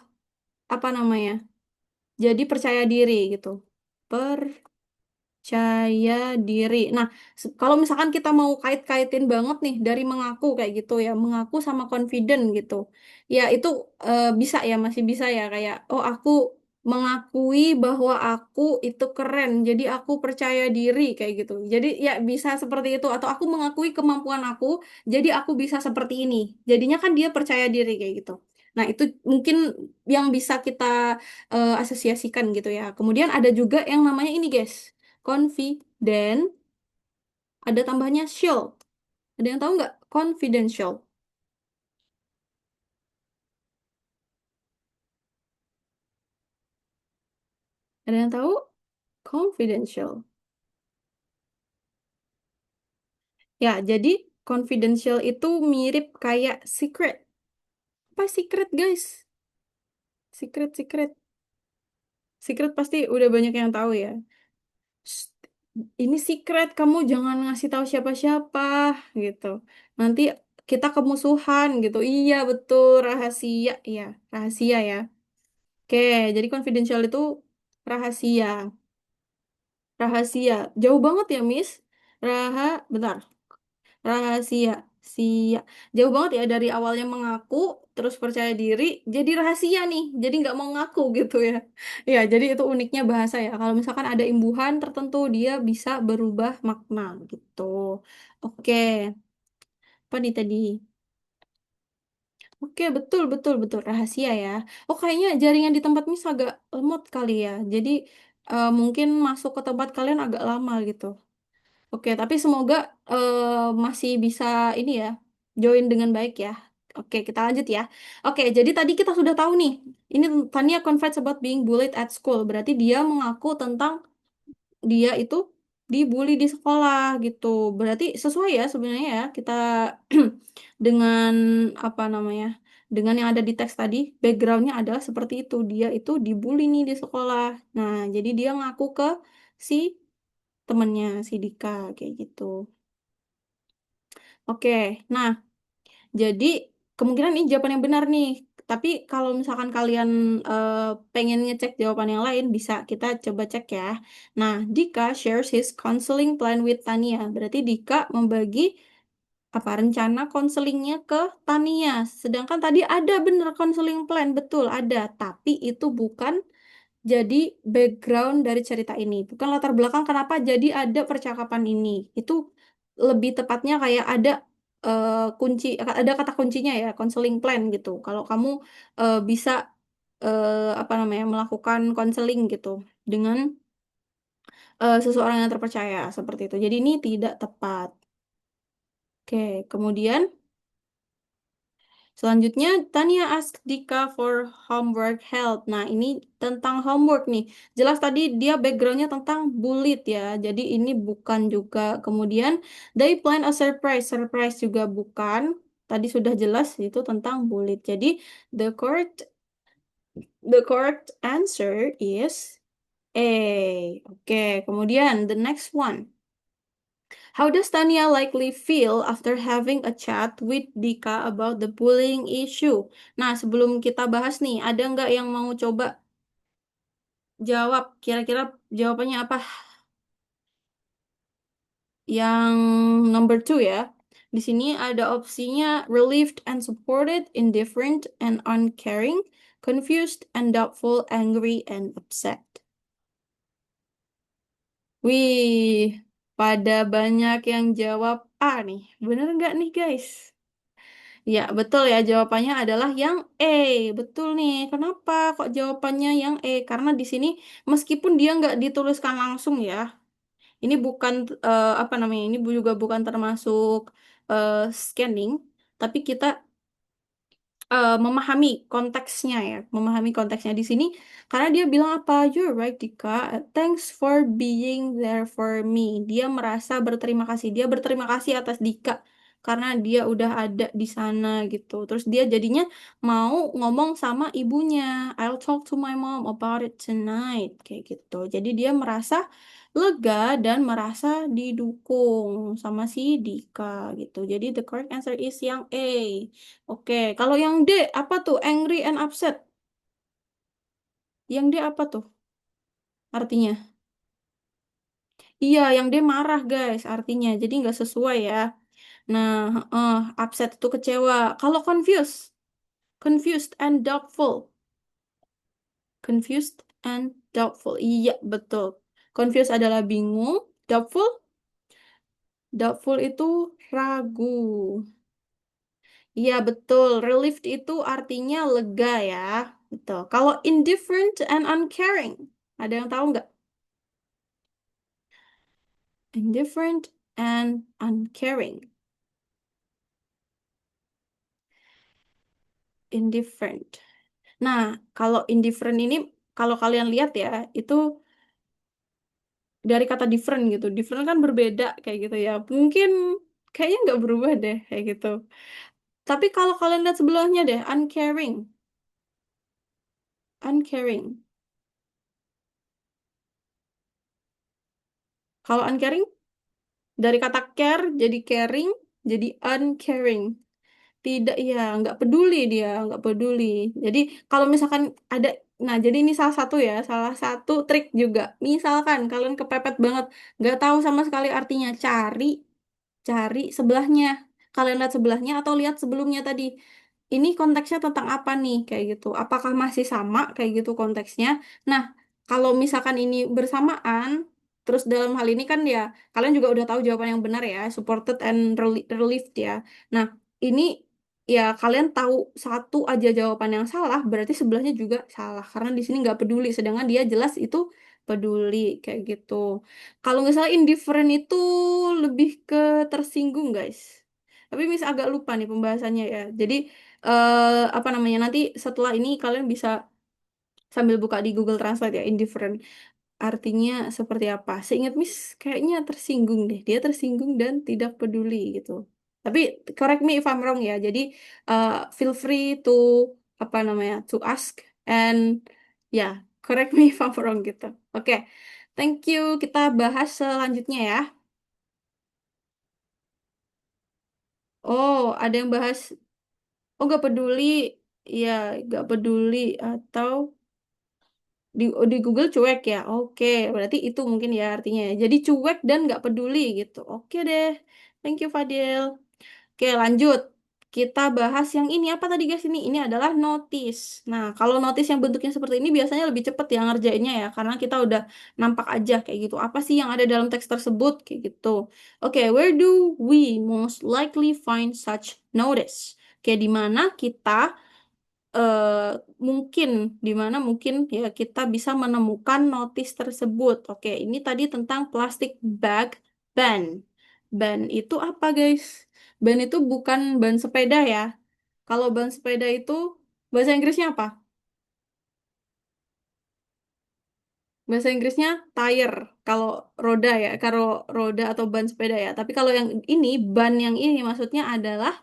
apa namanya? Jadi percaya diri gitu. Percaya diri. Nah, kalau misalkan kita mau kait-kaitin banget nih dari mengaku kayak gitu ya, mengaku sama confident gitu. Ya, itu bisa ya, masih bisa ya kayak oh aku mengakui bahwa aku itu keren, jadi aku percaya diri kayak gitu. Jadi ya bisa seperti itu atau aku mengakui kemampuan aku, jadi aku bisa seperti ini. Jadinya kan dia percaya diri kayak gitu. Nah, itu mungkin yang bisa kita asosiasikan gitu ya. Kemudian ada juga yang namanya ini, guys. Confident, ada tambahannya shield. Ada yang tahu nggak? Confidential. Ada yang tahu? Confidential. Ya, jadi confidential itu mirip kayak secret. Apa secret, guys? Secret, secret. Secret pasti udah banyak yang tahu ya. Shh, ini secret, kamu jangan ngasih tahu siapa-siapa gitu. Nanti kita kemusuhan gitu. Iya, betul, rahasia. Iya, rahasia ya. Oke, jadi confidential itu rahasia. Rahasia. Jauh banget ya, Miss. Bentar. Rahasia. Sia. Jauh banget ya dari awalnya mengaku, terus percaya diri, jadi rahasia nih. Jadi nggak mau ngaku gitu ya. Ya, jadi itu uniknya bahasa ya. Kalau misalkan ada imbuhan tertentu, dia bisa berubah makna gitu. Oke. Apa nih tadi? Oke, betul, betul, betul. Rahasia ya. Oh, kayaknya jaringan di tempat Miss agak lemot kali ya. Jadi, mungkin masuk ke tempat kalian agak lama gitu. Oke, tapi semoga masih bisa ini ya, join dengan baik ya. Oke, kita lanjut ya. Oke, jadi tadi kita sudah tahu nih, ini Tania confess about being bullied at school. Berarti dia mengaku tentang dia itu dibully di sekolah gitu. Berarti sesuai ya sebenarnya ya kita dengan apa namanya? Dengan yang ada di teks tadi, backgroundnya adalah seperti itu. Dia itu dibully nih di sekolah. Nah, jadi dia ngaku ke si temennya si Dika kayak gitu. Oke, nah jadi kemungkinan ini jawaban yang benar nih. Tapi kalau misalkan kalian eh, pengen ngecek jawaban yang lain, bisa kita coba cek ya. Nah, Dika shares his counseling plan with Tania. Berarti Dika membagi apa rencana konselingnya ke Tania. Sedangkan tadi ada bener counseling plan, betul ada. Tapi itu bukan jadi background dari cerita ini, bukan latar belakang kenapa jadi ada percakapan ini. Itu lebih tepatnya kayak ada kunci, ada kata kuncinya ya, counseling plan gitu. Kalau kamu bisa apa namanya melakukan konseling gitu dengan seseorang yang terpercaya seperti itu. Jadi ini tidak tepat. Oke, kemudian selanjutnya, Tania ask Dika for homework help. Nah, ini tentang homework nih. Jelas tadi dia backgroundnya tentang bullied ya. Jadi ini bukan juga. Kemudian, they plan a surprise. Surprise juga bukan. Tadi sudah jelas itu tentang bullied. Jadi, the correct the correct answer is A. Oke, kemudian the next one. How does Tanya likely feel after having a chat with Dika about the bullying issue? Nah, sebelum kita bahas nih, ada nggak yang mau coba jawab? Kira-kira jawabannya apa? Yang number two ya. Di sini ada opsinya relieved and supported, indifferent and uncaring, confused and doubtful, angry and upset. Wih, pada banyak yang jawab A nih. Bener nggak nih guys? Ya, betul ya. Jawabannya adalah yang E. Betul nih. Kenapa kok jawabannya yang E? Karena di sini meskipun dia nggak dituliskan langsung ya, ini bukan apa namanya? Ini juga bukan termasuk scanning, tapi kita memahami konteksnya ya, memahami konteksnya di sini karena dia bilang apa? You're right, Dika. Thanks for being there for me. Dia merasa berterima kasih. Dia berterima kasih atas Dika karena dia udah ada di sana gitu. Terus dia jadinya mau ngomong sama ibunya. I'll talk to my mom about it tonight kayak gitu. Jadi dia merasa lega dan merasa didukung sama si Dika gitu. Jadi the correct answer is yang A. Oke, kalau yang D apa tuh? Angry and upset. Yang D apa tuh artinya? Iya, yang D marah guys artinya. Jadi nggak sesuai ya. Nah, upset itu kecewa. Kalau confused, confused and doubtful. Confused and doubtful. Iya, betul. Confused adalah bingung. Doubtful, doubtful itu ragu. Iya, betul. Relieved itu artinya lega ya. Betul. Kalau indifferent and uncaring. Ada yang tahu nggak? Indifferent and uncaring. Indifferent. Nah, kalau indifferent ini, kalau kalian lihat ya, itu dari kata different gitu. Different kan berbeda kayak gitu ya. Mungkin kayaknya nggak berubah deh kayak gitu. Tapi kalau kalian lihat sebelahnya deh, uncaring. Uncaring. Kalau uncaring, dari kata care jadi caring, jadi uncaring. Tidak, ya, nggak peduli dia, nggak peduli. Jadi kalau misalkan ada, nah jadi ini salah satu ya, salah satu trik juga. Misalkan kalian kepepet banget, nggak tahu sama sekali artinya, cari sebelahnya. Kalian lihat sebelahnya atau lihat sebelumnya tadi. Ini konteksnya tentang apa nih, kayak gitu. Apakah masih sama, kayak gitu konteksnya. Nah, kalau misalkan ini bersamaan, terus dalam hal ini kan ya, kalian juga udah tahu jawaban yang benar ya, supported and relieved ya. Nah, ini ya kalian tahu satu aja jawaban yang salah, berarti sebelahnya juga salah. Karena di sini nggak peduli, sedangkan dia jelas itu peduli, kayak gitu. Kalau nggak salah indifferent itu lebih ke tersinggung, guys. Tapi Miss agak lupa nih pembahasannya ya. Jadi apa namanya nanti setelah ini kalian bisa sambil buka di Google Translate ya indifferent artinya seperti apa. Seingat Miss kayaknya tersinggung deh. Dia tersinggung dan tidak peduli gitu. Tapi correct me if I'm wrong ya. Jadi uh, feel free to apa namanya to ask and ya correct me if I'm wrong gitu. Oke, thank you. Kita bahas selanjutnya ya. Oh, ada yang bahas. Oh, gak peduli. Ya, gak peduli atau di Google cuek ya. Oke, berarti itu mungkin ya artinya ya. Jadi cuek dan nggak peduli gitu. Oke deh. Thank you Fadil. Oke, lanjut. Kita bahas yang ini apa tadi guys ini? Ini adalah notice. Nah, kalau notice yang bentuknya seperti ini biasanya lebih cepet ya ngerjainnya ya karena kita udah nampak aja kayak gitu. Apa sih yang ada dalam teks tersebut kayak gitu. Oke, where do we most likely find such notice? Oke, di mana kita eh, mungkin di mana mungkin ya kita bisa menemukan notis tersebut. Oke, ini tadi tentang plastic bag ban. Ban itu apa, guys? Ban itu bukan ban sepeda ya. Kalau ban sepeda itu bahasa Inggrisnya apa? Bahasa Inggrisnya tire. Kalau roda ya, kalau roda atau ban sepeda ya. Tapi kalau yang ini ban yang ini maksudnya adalah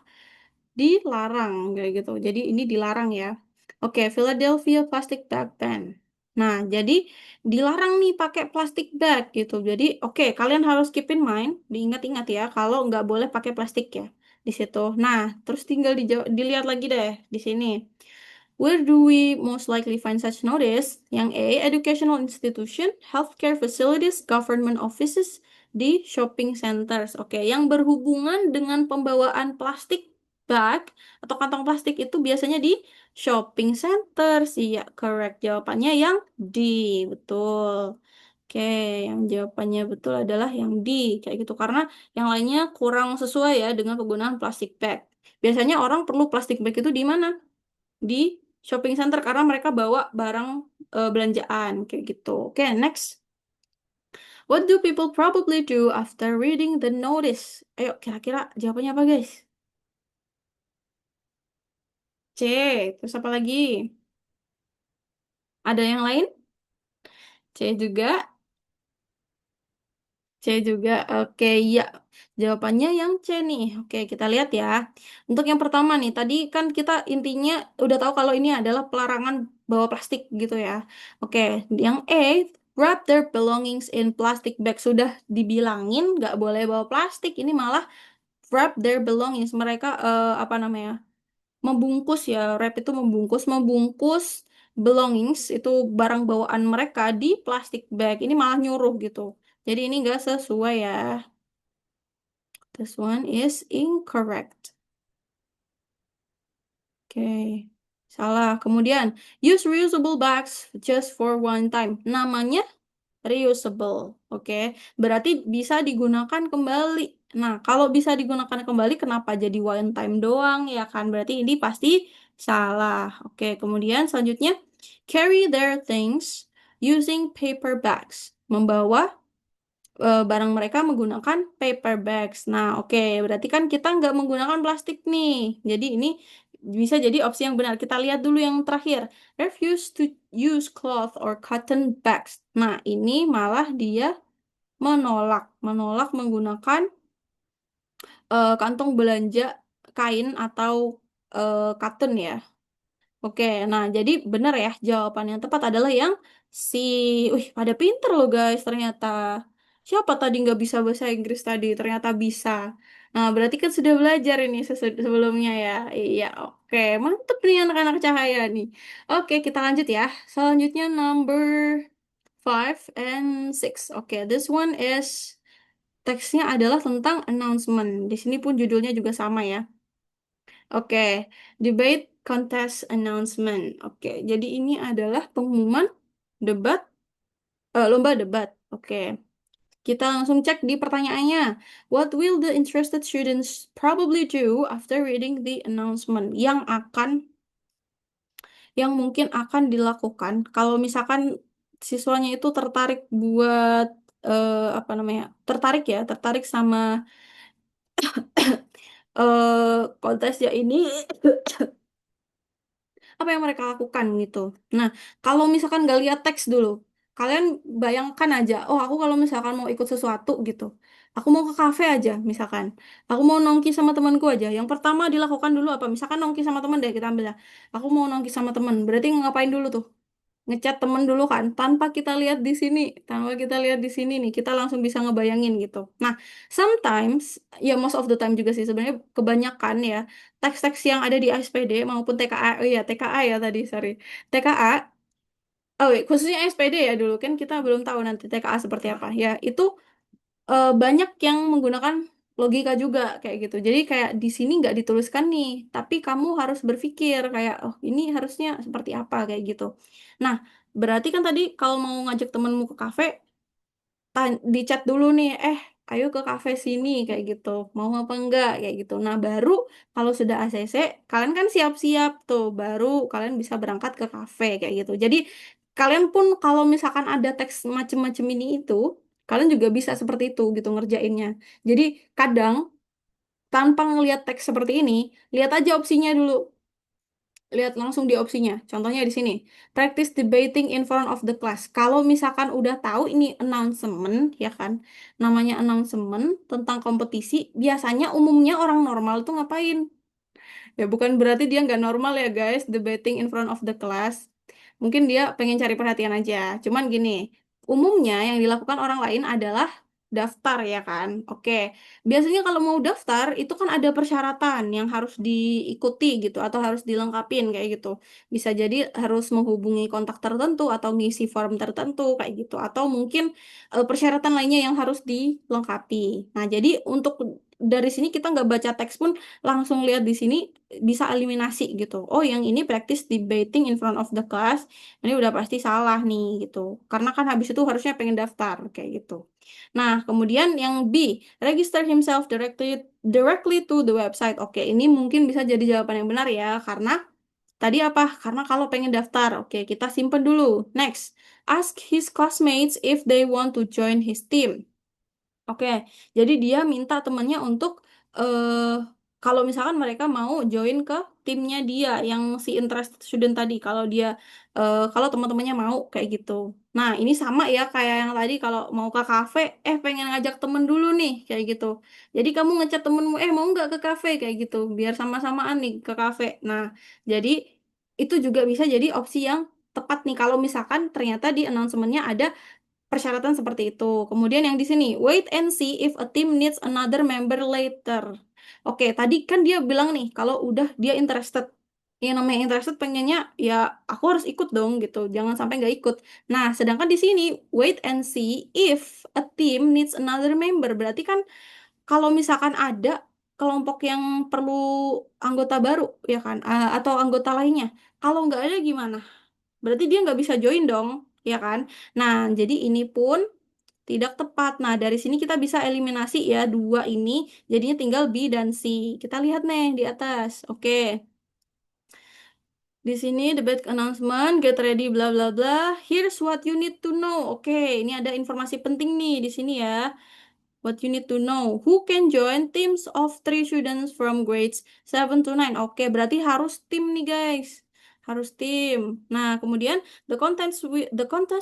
dilarang kayak gitu. Jadi ini dilarang ya. Oke, Philadelphia Plastic Bag Ban. Nah, jadi dilarang nih pakai plastik bag gitu. Jadi, oke, kalian harus keep in mind, diingat-ingat ya, kalau nggak boleh pakai plastik ya di situ. Nah, terus tinggal dilihat lagi deh di sini. Where do we most likely find such notice? Yang A, educational institution, healthcare facilities, government offices, di shopping centers. Oke, yang berhubungan dengan pembawaan plastik bag atau kantong plastik itu biasanya di shopping center sih ya. Correct. Jawabannya yang D. Betul. Oke, yang jawabannya betul adalah yang D. Kayak gitu. Karena yang lainnya kurang sesuai ya dengan penggunaan plastik bag. Biasanya orang perlu plastik bag itu di mana? Di shopping center karena mereka bawa barang belanjaan kayak gitu. Oke, next. What do people probably do after reading the notice? Ayo, kira-kira jawabannya apa, guys? Terus apa lagi? Ada yang lain? C juga. C juga. Oke, ya. Jawabannya yang C nih. Oke, kita lihat ya. Untuk yang pertama nih, tadi kan kita intinya udah tahu kalau ini adalah pelarangan bawa plastik gitu ya. Oke, yang E, wrap their belongings in plastic bag. Sudah dibilangin nggak boleh bawa plastik. Ini malah wrap their belongings. Mereka apa namanya? Membungkus ya. Wrap itu membungkus, membungkus belongings itu barang bawaan mereka di plastic bag. Ini malah nyuruh gitu. Jadi ini nggak sesuai ya. This one is incorrect. Oke, salah. Kemudian, use reusable bags just for one time. Namanya reusable. Oke, berarti bisa digunakan kembali. Nah, kalau bisa digunakan kembali, kenapa jadi one time doang? Ya kan, berarti ini pasti salah. Oke, kemudian selanjutnya, carry their things using paper bags. Membawa barang mereka menggunakan paper bags. Nah, oke, berarti kan kita nggak menggunakan plastik nih. Jadi ini bisa jadi opsi yang benar. Kita lihat dulu yang terakhir. Refuse to use cloth or cotton bags. Nah, ini malah dia menolak menggunakan kantong belanja kain atau cotton ya. Oke, nah jadi benar ya, jawaban yang tepat adalah yang si, wih pada pinter loh guys ternyata. Siapa tadi nggak bisa bahasa Inggris tadi? Ternyata bisa. Nah berarti kan sudah belajar ini sebelumnya ya. Iya, oke, mantep nih anak-anak cahaya nih. Oke, kita lanjut ya. Selanjutnya number 5 and 6. Oke, this one is teksnya adalah tentang announcement. Di sini pun judulnya juga sama ya. Oke, debate contest announcement. Oke, jadi ini adalah pengumuman debat, lomba debat. Oke, kita langsung cek di pertanyaannya. What will the interested students probably do after reading the announcement? Yang mungkin akan dilakukan kalau misalkan siswanya itu tertarik buat apa namanya? Tertarik sama kontesnya ini. Apa yang mereka lakukan gitu. Nah, kalau misalkan nggak lihat teks dulu, kalian bayangkan aja, oh aku kalau misalkan mau ikut sesuatu gitu, aku mau ke kafe aja misalkan, aku mau nongki sama temanku aja, yang pertama dilakukan dulu apa? Misalkan nongki sama teman deh kita ambil ya, aku mau nongki sama teman, berarti ngapain dulu tuh? Ngechat temen dulu kan tanpa kita lihat di sini nih kita langsung bisa ngebayangin gitu. Nah, sometimes ya most of the time juga sih sebenarnya kebanyakan ya teks-teks yang ada di ASPD maupun TKA, oh iya TKA ya tadi sorry, TKA, oh iya, khususnya ASPD ya, dulu kan kita belum tahu nanti TKA seperti apa ya, itu banyak yang menggunakan logika juga kayak gitu. Jadi kayak di sini nggak dituliskan nih, tapi kamu harus berpikir kayak, oh ini harusnya seperti apa kayak gitu. Nah, berarti kan tadi kalau mau ngajak temenmu ke kafe, di chat dulu nih, ayo ke kafe sini kayak gitu, mau apa enggak kayak gitu. Nah baru kalau sudah ACC, kalian kan siap-siap tuh, baru kalian bisa berangkat ke kafe kayak gitu. Jadi kalian pun kalau misalkan ada teks macem-macem ini itu, kalian juga bisa seperti itu gitu ngerjainnya. Jadi kadang tanpa ngelihat teks seperti ini, lihat aja opsinya dulu, lihat langsung di opsinya. Contohnya di sini, practice debating in front of the class. Kalau misalkan udah tahu ini announcement, ya kan, namanya announcement tentang kompetisi, biasanya umumnya orang normal tuh ngapain? Ya bukan berarti dia nggak normal ya guys, debating in front of the class. Mungkin dia pengen cari perhatian aja. Cuman gini, umumnya yang dilakukan orang lain adalah daftar ya kan. Oke, biasanya kalau mau daftar itu kan ada persyaratan yang harus diikuti gitu atau harus dilengkapin kayak gitu. Bisa jadi harus menghubungi kontak tertentu atau ngisi form tertentu kayak gitu. Atau mungkin persyaratan lainnya yang harus dilengkapi. Nah, jadi untuk dari sini kita nggak baca teks pun langsung lihat di sini bisa eliminasi gitu. Oh, yang ini practice debating in front of the class. Ini udah pasti salah nih gitu. Karena kan habis itu harusnya pengen daftar kayak gitu. Nah, kemudian yang B, register himself directly to the website. Oke, ini mungkin bisa jadi jawaban yang benar ya karena tadi apa? Karena kalau pengen daftar. Oke, kita simpen dulu. Next, ask his classmates if they want to join his team. Oke, jadi dia minta temannya untuk kalau misalkan mereka mau join ke timnya dia yang si interested student tadi kalau dia kalau teman-temannya mau kayak gitu. Nah, ini sama ya kayak yang tadi kalau mau ke kafe, pengen ngajak temen dulu nih kayak gitu. Jadi kamu ngechat temenmu, mau nggak ke kafe kayak gitu, biar sama-samaan nih ke kafe. Nah, jadi itu juga bisa jadi opsi yang tepat nih kalau misalkan ternyata di announcementnya ada persyaratan seperti itu. Kemudian yang di sini, wait and see if a team needs another member later. Oke, tadi kan dia bilang nih, kalau udah dia interested. Yang namanya interested pengennya, ya aku harus ikut dong gitu. Jangan sampai nggak ikut. Nah, sedangkan di sini, wait and see if a team needs another member. Berarti kan kalau misalkan ada kelompok yang perlu anggota baru, ya kan? Atau anggota lainnya. Kalau nggak ada gimana? Berarti dia nggak bisa join dong, ya kan? Nah, jadi ini pun tidak tepat. Nah, dari sini kita bisa eliminasi ya dua ini, jadinya tinggal B dan C. Kita lihat nih di atas. Oke, di sini the bad announcement, get ready, bla bla bla. Here's what you need to know. Oke, ini ada informasi penting nih di sini ya. What you need to know. Who can join teams of three students from grades 7 to 9? Oke, berarti harus tim nih guys. Harus tim. Nah, kemudian the contest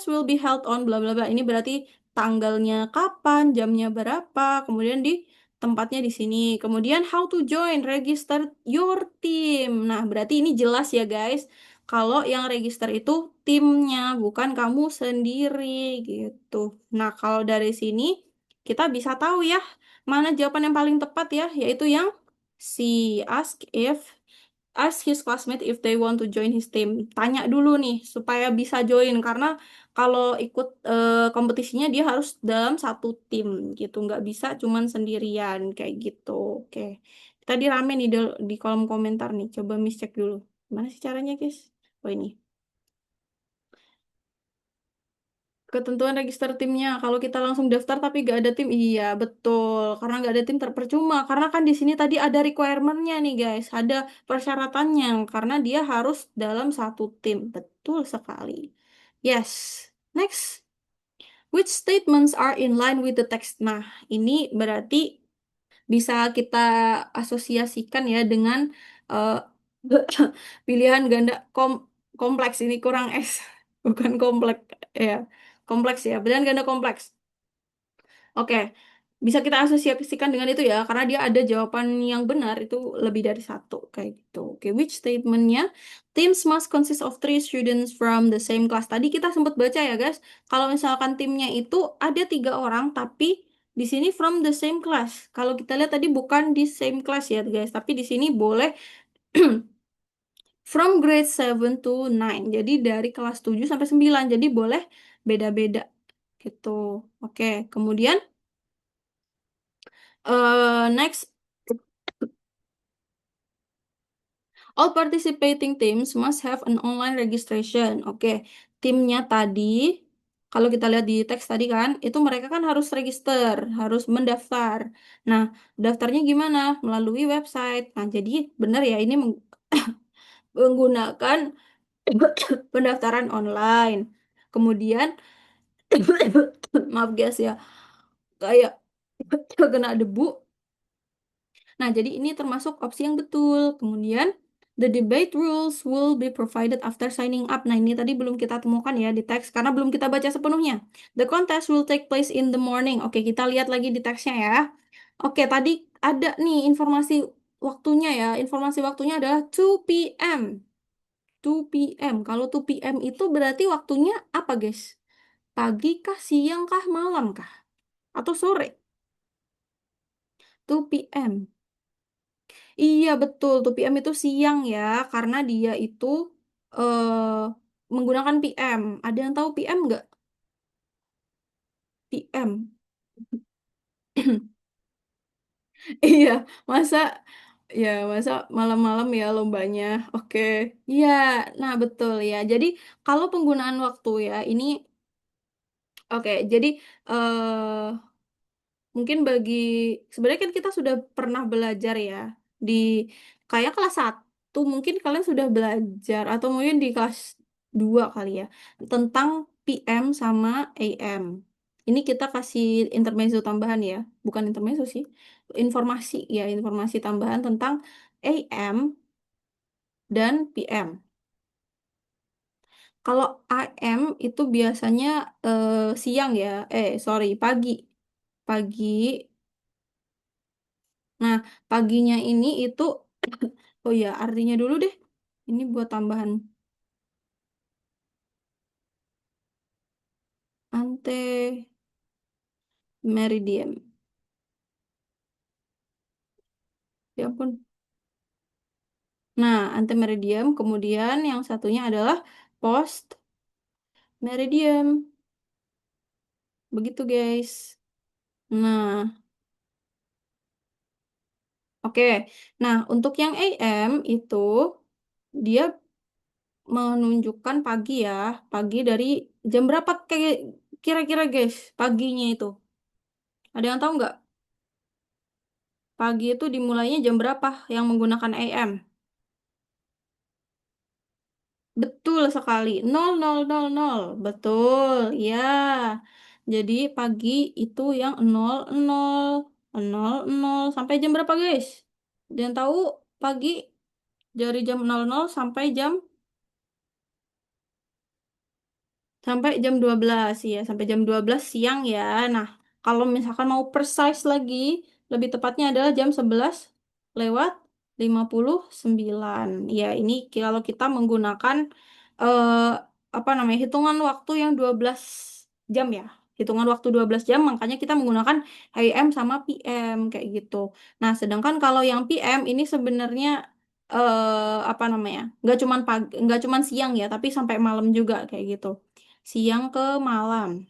will be held on bla bla bla. Ini berarti tanggalnya kapan, jamnya berapa, kemudian di tempatnya di sini. Kemudian how to join, register your team. Nah, berarti ini jelas ya guys. Kalau yang register itu timnya, bukan kamu sendiri gitu. Nah, kalau dari sini kita bisa tahu ya mana jawaban yang paling tepat ya, yaitu yang C. Ask his classmate if they want to join his team. Tanya dulu nih supaya bisa join karena kalau ikut kompetisinya dia harus dalam satu tim gitu, nggak bisa cuman sendirian kayak gitu. Oke, tadi rame nih di kolom komentar nih. Coba Miss cek dulu. Gimana sih caranya, guys? Oh ini. Ketentuan register timnya, kalau kita langsung daftar tapi gak ada tim, iya betul. Karena gak ada tim terpercuma. Karena kan di sini tadi ada requirement-nya nih guys, ada persyaratannya. Karena dia harus dalam satu tim, betul sekali. Yes. Next, which statements are in line with the text? Nah, ini berarti bisa kita asosiasikan ya dengan eh, pilihan ganda kompleks ini kurang S, bukan kompleks ya, kompleks ya, pilihan ganda kompleks. Oke, bisa kita asosiasikan dengan itu ya, karena dia ada jawaban yang benar itu lebih dari satu kayak gitu. Oke, which statementnya? Teams must consist of three students from the same class. Tadi kita sempat baca ya guys, kalau misalkan timnya itu ada 3 orang, tapi di sini from the same class. Kalau kita lihat tadi bukan di same class ya guys, tapi di sini boleh from grade 7 to 9. Jadi dari kelas 7 sampai 9. Jadi boleh beda-beda gitu. Oke, kemudian next, all participating teams must have an online registration. Oke, timnya tadi, kalau kita lihat di teks tadi kan, itu mereka kan harus register, harus mendaftar. Nah, daftarnya gimana? Melalui website. Nah, jadi benar ya, ini menggunakan pendaftaran online. Kemudian, maaf guys ya, kayak kena debu. Nah, jadi ini termasuk opsi yang betul. Kemudian, the debate rules will be provided after signing up. Nah, ini tadi belum kita temukan ya di teks karena belum kita baca sepenuhnya. The contest will take place in the morning. Oke, kita lihat lagi di teksnya ya. Oke, tadi ada nih informasi waktunya ya. Informasi waktunya adalah 2 p.m. 2 p.m. Kalau 2 p.m. itu berarti waktunya apa, guys? Pagi kah, siang kah, malam kah? Atau sore? 2 p.m. Iya betul, 2 p.m. itu siang ya, karena dia itu menggunakan PM. Ada yang tahu PM nggak? PM. Iya, masa masa malam-malam ya lombanya. Oke. Iya, nah betul ya. Jadi kalau penggunaan waktu ya, ini oke. Jadi mungkin sebenarnya kan kita sudah pernah belajar ya di kayak kelas 1 mungkin kalian sudah belajar atau mungkin di kelas 2 kali ya tentang PM sama AM. Ini kita kasih intermezzo tambahan ya, bukan intermezzo sih, informasi ya, informasi tambahan tentang AM dan PM. Kalau AM itu biasanya siang ya, sorry, pagi. Pagi. Nah, paginya ini itu, oh ya, artinya dulu deh. Ini buat tambahan ante meridiem. Ya ampun. Nah, ante meridiem, kemudian yang satunya adalah post meridiem. Begitu, guys. Nah, oke. Nah, untuk yang AM itu dia menunjukkan pagi ya. Pagi dari jam berapa kayak kira-kira, guys? Paginya itu. Ada yang tahu nggak? Pagi itu dimulainya jam berapa yang menggunakan AM? Betul sekali. 0000. Betul. Ya. Jadi pagi itu yang 00 sampai jam berapa, guys? Dan tahu pagi dari jam 00 sampai jam 12 ya, sampai jam 12 siang ya. Nah, kalau misalkan mau precise lagi, lebih tepatnya adalah jam 11 lewat 59. Ya, ini kalau kita menggunakan eh apa namanya? Hitungan waktu yang 12 jam ya. Hitungan waktu 12 jam, makanya kita menggunakan AM sama PM kayak gitu. Nah, sedangkan kalau yang PM ini sebenarnya apa namanya? Nggak cuman siang ya, tapi sampai malam juga kayak gitu. Siang ke malam.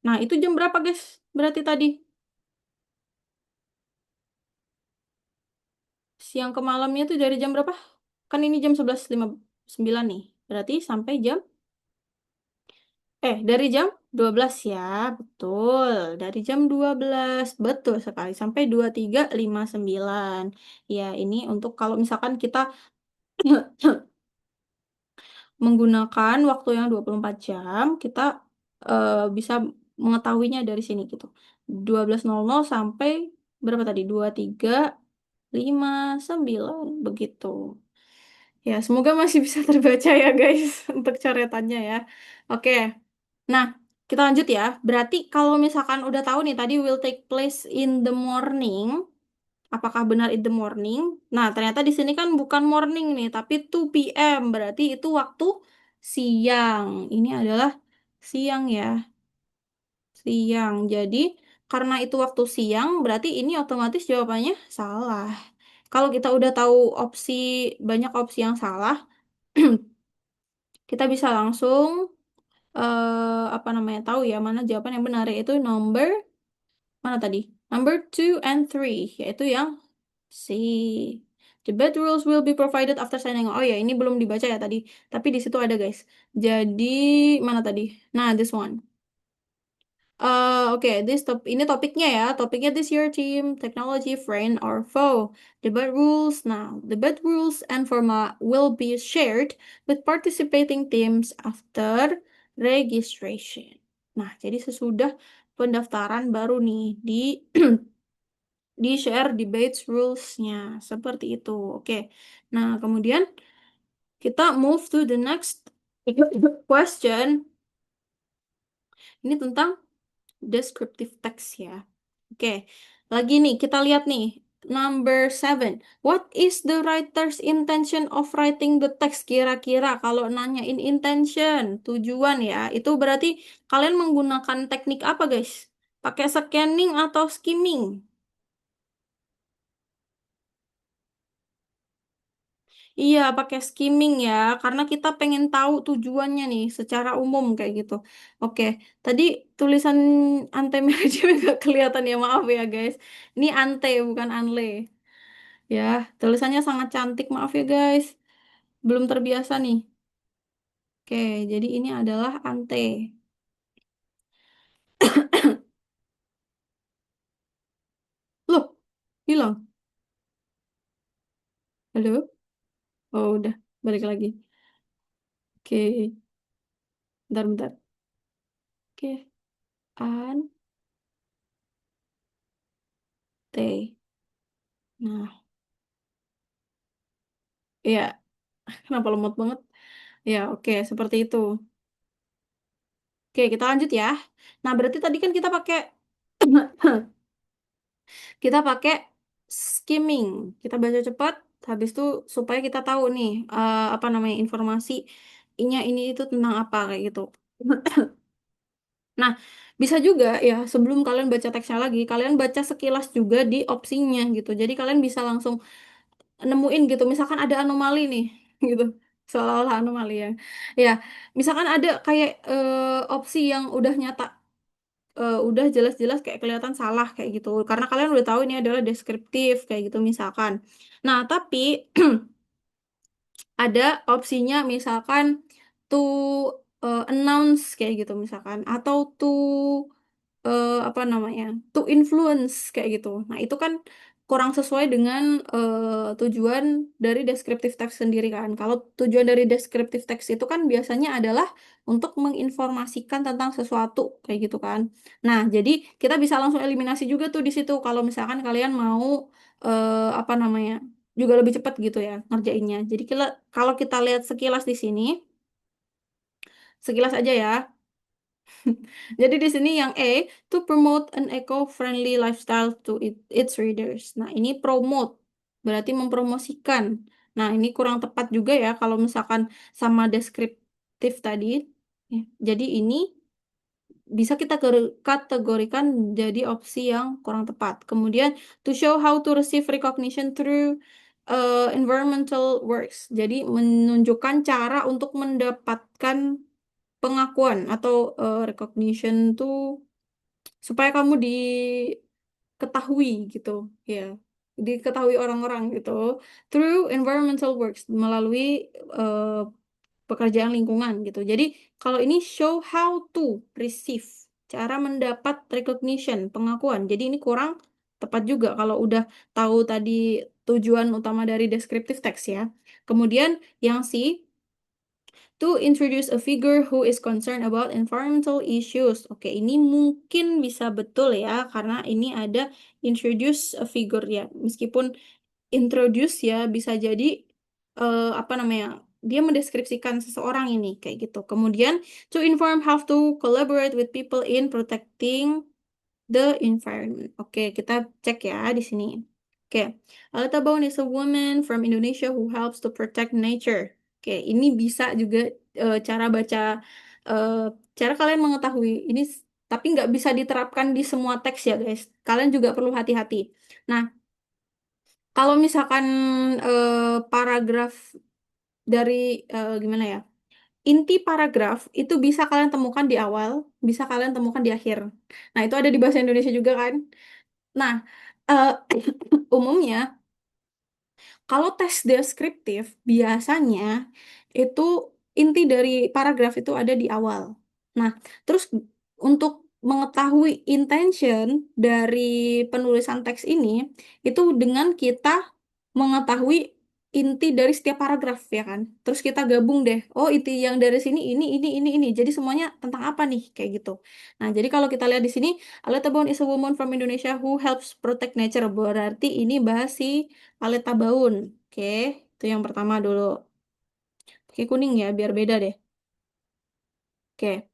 Nah, itu jam berapa, guys? Berarti tadi siang ke malamnya itu dari jam berapa? Kan ini jam 11.59 nih. Berarti sampai dari jam 12 ya. Betul. Dari jam 12. Betul sekali. Sampai 23.59. Ya, ini untuk kalau misalkan kita menggunakan waktu yang 24 jam, kita bisa mengetahuinya dari sini gitu. 12.00 sampai berapa tadi? 23.59 begitu. Ya, semoga masih bisa terbaca ya guys untuk coretannya ya. Oke. Nah, kita lanjut ya. Berarti kalau misalkan udah tahu nih tadi will take place in the morning, apakah benar in the morning? Nah, ternyata di sini kan bukan morning nih, tapi 2 p.m. Berarti itu waktu siang. Ini adalah siang ya, siang. Jadi, karena itu waktu siang, berarti ini otomatis jawabannya salah. Kalau kita udah tahu banyak opsi yang salah, kita bisa langsung apa namanya tahu ya mana jawaban yang benar, yaitu mana tadi? Number 2 and 3, yaitu yang C. The bed rules will be provided after signing. Oh ya, ini belum dibaca ya tadi. Tapi di situ ada, guys. Jadi, mana tadi? Nah, this one. Oke, ini topiknya ya. Topiknya this your team, technology, friend or foe. The bed rules. Nah, the bed rules and format will be shared with participating teams after registration. Nah, jadi sesudah pendaftaran baru nih di share debates rules-nya seperti itu. Oke. Nah, kemudian kita move to the next question. Ini tentang descriptive text ya. Oke. Lagi nih kita lihat nih number 7. What is the writer's intention of writing the text? Kira-kira kalau nanyain intention, tujuan ya, itu berarti kalian menggunakan teknik apa, guys? Pakai scanning atau skimming? Iya, pakai skimming ya, karena kita pengen tahu tujuannya nih secara umum kayak gitu. Oke, tadi tulisan ante manajemen nggak kelihatan ya, maaf ya guys. Ini ante bukan anle. Ya, tulisannya sangat cantik, maaf ya guys. Belum terbiasa nih. Oke, jadi ini adalah ante. Loh, hilang. Halo? Oh, udah, balik lagi. Oke, bentar-bentar. Oke, ante. Nah. Iya, kenapa lemot banget? Ya, oke, seperti itu. Oke, kita lanjut ya. Nah, berarti tadi kan kita pakai kita pakai skimming. Kita baca cepat, habis itu supaya kita tahu nih apa namanya informasinya ini itu tentang apa kayak gitu. Nah, bisa juga ya sebelum kalian baca teksnya lagi, kalian baca sekilas juga di opsinya gitu. Jadi kalian bisa langsung nemuin gitu. Misalkan ada anomali nih, gitu. Seolah-olah anomali ya. Ya, misalkan ada kayak opsi yang udah nyata, udah jelas-jelas kayak kelihatan salah kayak gitu. Karena kalian udah tahu ini adalah deskriptif kayak gitu misalkan. Nah, tapi ada opsinya misalkan to announce kayak gitu misalkan atau to apa namanya to influence kayak gitu. Nah itu kan kurang sesuai dengan tujuan dari deskriptif teks sendiri kan. Kalau tujuan dari deskriptif teks itu kan biasanya adalah untuk menginformasikan tentang sesuatu kayak gitu kan. Nah jadi kita bisa langsung eliminasi juga tuh di situ kalau misalkan kalian mau apa namanya juga lebih cepat gitu ya ngerjainnya. Jadi kalau kita lihat sekilas di sini, sekilas aja ya. Jadi di sini yang to promote an eco-friendly lifestyle to its readers. Nah, ini promote, berarti mempromosikan. Nah, ini kurang tepat juga ya kalau misalkan sama deskriptif tadi. Ya, jadi ini bisa kita kategorikan jadi opsi yang kurang tepat. Kemudian, to show how to receive recognition through environmental works. Jadi menunjukkan cara untuk mendapatkan pengakuan atau recognition tuh supaya kamu diketahui gitu ya, diketahui orang-orang gitu through environmental works, melalui eh, pekerjaan lingkungan gitu. Jadi kalau ini show how to receive, cara mendapat recognition, pengakuan. Jadi ini kurang tepat juga kalau udah tahu tadi tujuan utama dari descriptive text ya. Kemudian yang C, to introduce a figure who is concerned about environmental issues. Oke, ini mungkin bisa betul ya, karena ini ada introduce a figure ya. Meskipun introduce ya, bisa jadi apa namanya? Dia mendeskripsikan seseorang ini kayak gitu. Kemudian to inform how to collaborate with people in protecting the environment. Oke, kita cek ya di sini. Oke, Aleta Bone is a woman from Indonesia who helps to protect nature. Oke, ini bisa juga cara baca, eh, cara kalian mengetahui ini, tapi nggak bisa diterapkan di semua teks ya guys. Kalian juga perlu hati-hati. Nah, kalau misalkan paragraf dari gimana ya? Inti paragraf itu bisa kalian temukan di awal, bisa kalian temukan di akhir. Nah, itu ada di bahasa Indonesia juga kan? Nah, eh, umumnya kalau tes deskriptif biasanya itu inti dari paragraf itu ada di awal. Nah, terus untuk mengetahui intention dari penulisan teks ini itu dengan kita mengetahui inti dari setiap paragraf ya kan. Terus kita gabung deh. Oh, inti yang dari sini ini. Jadi semuanya tentang apa nih kayak gitu. Nah, jadi kalau kita lihat di sini, Aleta Bone is a woman from Indonesia who helps protect nature. Berarti ini bahas si Aleta Baun. Oke, itu yang pertama dulu. Pakai kuning ya, biar beda deh. Oke,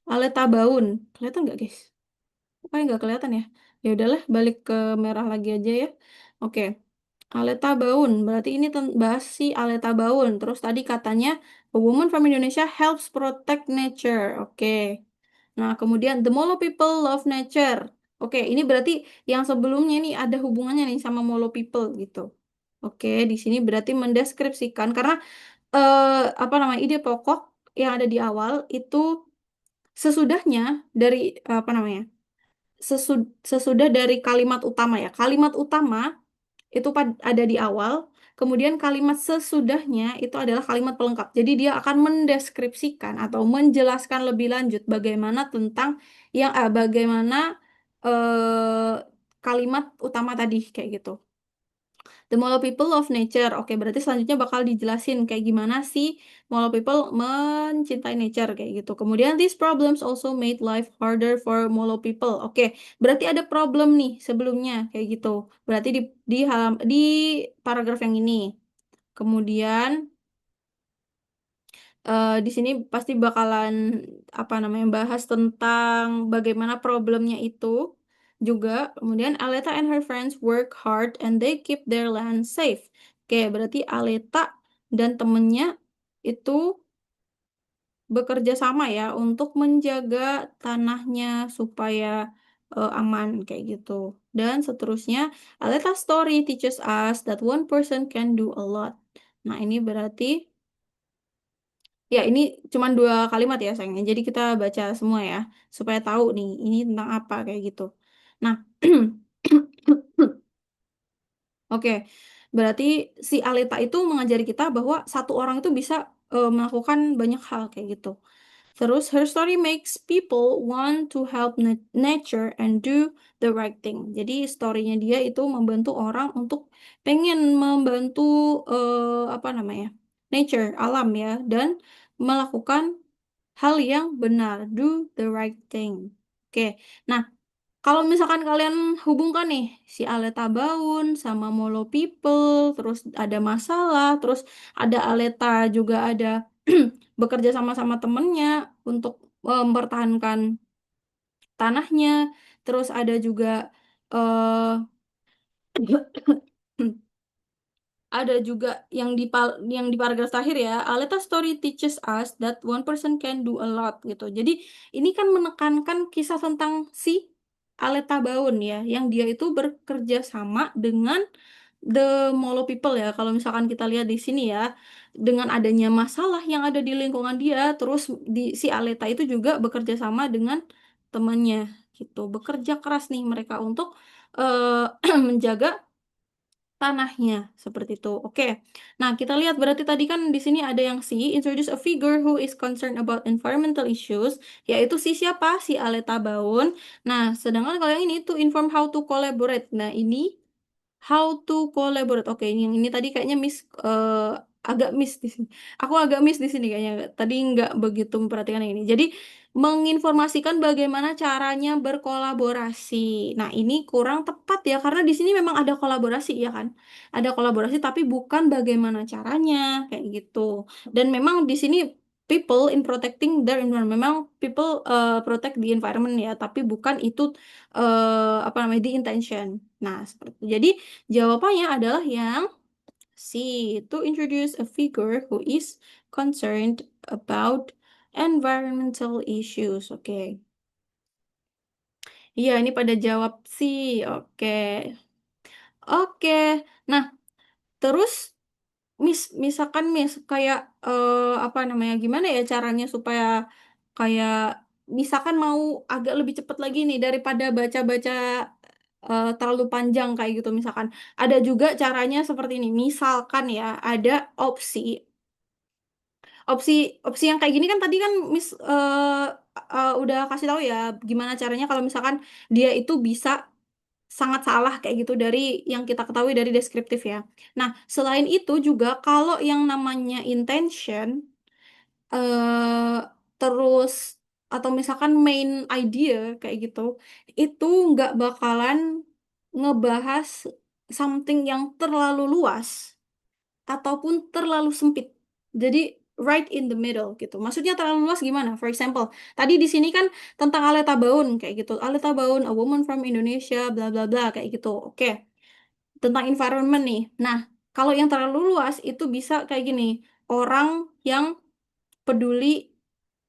Aleta Baun. Kelihatan nggak, guys? Kayaknya nggak kelihatan ya. Ya udahlah, balik ke merah lagi aja ya. Oke, Aleta Baun. Berarti ini bahas si Aleta Baun. Terus tadi katanya, a woman from Indonesia helps protect nature. Oke. Nah, kemudian the Molo people love nature. Oke, ini berarti yang sebelumnya ini ada hubungannya nih sama Molo people gitu. Oke, di sini berarti mendeskripsikan karena apa namanya ide pokok yang ada di awal itu sesudahnya dari apa namanya sesudah dari kalimat utama ya. Kalimat utama itu ada di awal, kemudian kalimat sesudahnya itu adalah kalimat pelengkap. Jadi dia akan mendeskripsikan atau menjelaskan lebih lanjut bagaimana tentang bagaimana kalimat utama tadi kayak gitu. The Molo people of nature. Oke, berarti selanjutnya bakal dijelasin kayak gimana sih Molo people mencintai nature kayak gitu. Kemudian these problems also made life harder for Molo people. Oke, berarti ada problem nih sebelumnya kayak gitu. Berarti di paragraf yang ini. Kemudian di sini pasti bakalan apa namanya bahas tentang bagaimana problemnya itu juga. Kemudian Aleta and her friends work hard and they keep their land safe. Oke, berarti Aleta dan temennya itu bekerja sama ya untuk menjaga tanahnya supaya aman kayak gitu. Dan seterusnya, Aleta story teaches us that one person can do a lot. Nah, ini berarti ya, ini cuma dua kalimat ya sayangnya. Jadi kita baca semua ya, supaya tahu nih ini tentang apa kayak gitu. Nah, oke, berarti si Aleta itu mengajari kita bahwa satu orang itu bisa melakukan banyak hal kayak gitu. Terus, her story makes people want to help nature and do the right thing. Jadi, storynya dia itu membantu orang untuk pengen membantu apa namanya, nature, alam ya, dan melakukan hal yang benar, do the right thing. Oke, nah kalau misalkan kalian hubungkan nih si Aleta Baun sama Molo People, terus ada masalah, terus ada Aleta juga ada bekerja sama-sama temennya untuk mempertahankan tanahnya, terus ada juga eh ada juga yang di paragraf terakhir ya, Aleta story teaches us that one person can do a lot gitu. Jadi ini kan menekankan kisah tentang si Aleta Baun ya, yang dia itu bekerja sama dengan the Molo people ya. Kalau misalkan kita lihat di sini ya, dengan adanya masalah yang ada di lingkungan dia, terus si Aleta itu juga bekerja sama dengan temannya gitu. Bekerja keras nih mereka untuk menjaga tanahnya seperti itu. Oke. Nah, kita lihat berarti tadi kan di sini ada yang si introduce a figure who is concerned about environmental issues, yaitu si siapa? Si Aleta Baun. Nah, sedangkan kalau yang ini to inform how to collaborate. Nah, ini how to collaborate. Oke, yang ini tadi kayaknya agak miss di sini. Aku agak miss di sini kayaknya. Tadi nggak begitu memperhatikan yang ini. Jadi menginformasikan bagaimana caranya berkolaborasi. Nah, ini kurang tepat ya karena di sini memang ada kolaborasi ya kan. Ada kolaborasi tapi bukan bagaimana caranya kayak gitu. Dan memang di sini people in protecting their environment. Memang people protect the environment ya, tapi bukan itu apa namanya the intention. Nah, seperti itu. Jadi jawabannya adalah yang C, to introduce a figure who is concerned about environmental issues. Oke. Iya, ini pada jawab C. Oke. Oke. Nah, terus misalkan kayak apa namanya? Gimana ya caranya supaya kayak misalkan mau agak lebih cepat lagi nih daripada baca-baca terlalu panjang kayak gitu misalkan. Ada juga caranya seperti ini. Misalkan ya, ada opsi opsi opsi yang kayak gini kan tadi kan udah kasih tahu ya gimana caranya kalau misalkan dia itu bisa sangat salah kayak gitu dari yang kita ketahui dari deskriptif ya. Nah, selain itu juga kalau yang namanya intention eh terus atau misalkan main idea kayak gitu itu nggak bakalan ngebahas something yang terlalu luas ataupun terlalu sempit. Jadi right in the middle gitu. Maksudnya terlalu luas gimana? For example, tadi di sini kan tentang Aleta Baun kayak gitu. Aleta Baun, a woman from Indonesia, bla bla bla kayak gitu. Oke, tentang environment nih. Nah, kalau yang terlalu luas itu bisa kayak gini. Orang yang peduli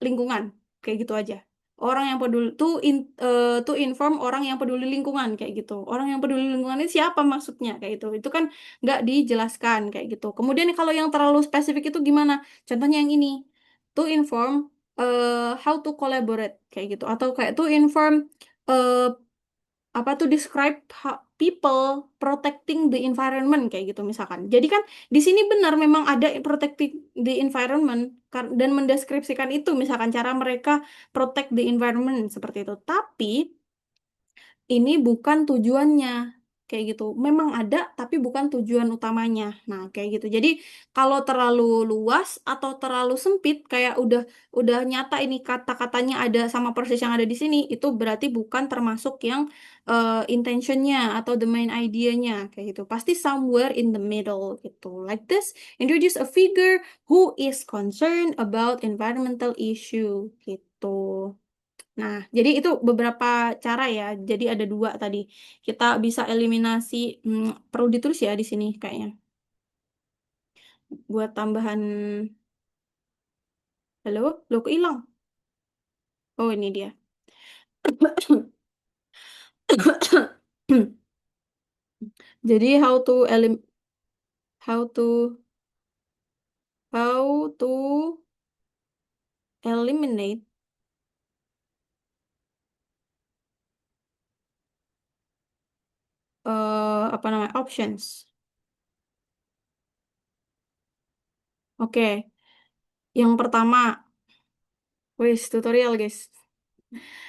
lingkungan kayak gitu aja. Orang yang peduli to inform orang yang peduli lingkungan kayak gitu. Orang yang peduli lingkungan ini siapa maksudnya kayak gitu. Itu kan nggak dijelaskan kayak gitu. Kemudian kalau yang terlalu spesifik itu gimana? Contohnya yang ini, to inform how to collaborate kayak gitu atau kayak to inform eh, apa tuh describe people protecting the environment kayak gitu misalkan. Jadi kan di sini benar memang ada protecting the environment dan mendeskripsikan itu misalkan cara mereka protect the environment seperti itu. Tapi ini bukan tujuannya. kayak gitu. Memang ada, tapi bukan tujuan utamanya. Nah, kayak gitu. Jadi kalau terlalu luas atau terlalu sempit, kayak udah nyata ini kata-katanya ada sama persis yang ada di sini, itu berarti bukan termasuk yang intentionnya atau the main idea-nya kayak gitu. Pasti somewhere in the middle gitu. Like this, introduce a figure who is concerned about environmental issue gitu. Nah, jadi itu beberapa cara ya. Jadi ada dua tadi. Kita bisa eliminasi, perlu ditulis ya di sini kayaknya. Buat tambahan, halo, lo kok hilang? Oh, ini dia. Jadi how to how to eliminate apa namanya options. Oke, yang pertama, wis tutorial guys.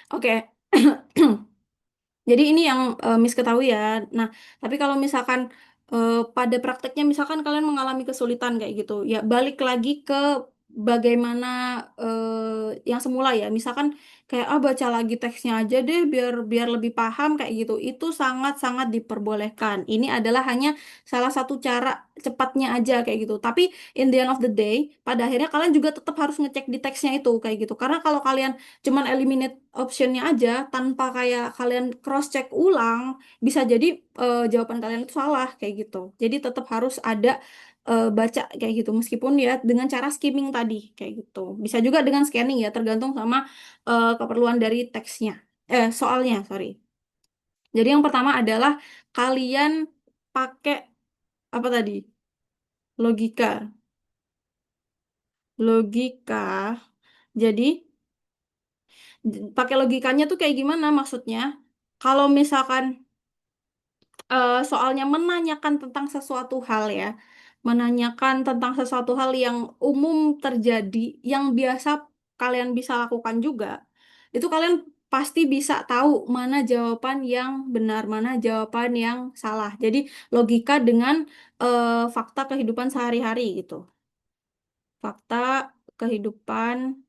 Oke. Jadi ini yang Miss ketahui ya. Nah, tapi kalau misalkan pada prakteknya misalkan kalian mengalami kesulitan kayak gitu, ya balik lagi ke bagaimana yang semula ya. Misalkan kayak baca lagi teksnya aja deh biar biar lebih paham kayak gitu. Itu sangat-sangat diperbolehkan. Ini adalah hanya salah satu cara cepatnya aja kayak gitu. Tapi in the end of the day, pada akhirnya kalian juga tetap harus ngecek di teksnya itu kayak gitu. Karena kalau kalian cuman eliminate optionnya aja tanpa kayak kalian cross check ulang bisa jadi jawaban kalian itu salah kayak gitu jadi tetap harus ada baca kayak gitu meskipun ya dengan cara skimming tadi kayak gitu bisa juga dengan scanning ya tergantung sama keperluan dari teksnya soalnya sorry jadi yang pertama adalah kalian pakai apa tadi logika logika jadi pakai logikanya tuh kayak gimana maksudnya? Kalau misalkan soalnya menanyakan tentang sesuatu hal ya, menanyakan tentang sesuatu hal yang umum terjadi, yang biasa kalian bisa lakukan juga, itu kalian pasti bisa tahu mana jawaban yang benar, mana jawaban yang salah. Jadi logika dengan fakta kehidupan sehari-hari gitu. Fakta kehidupan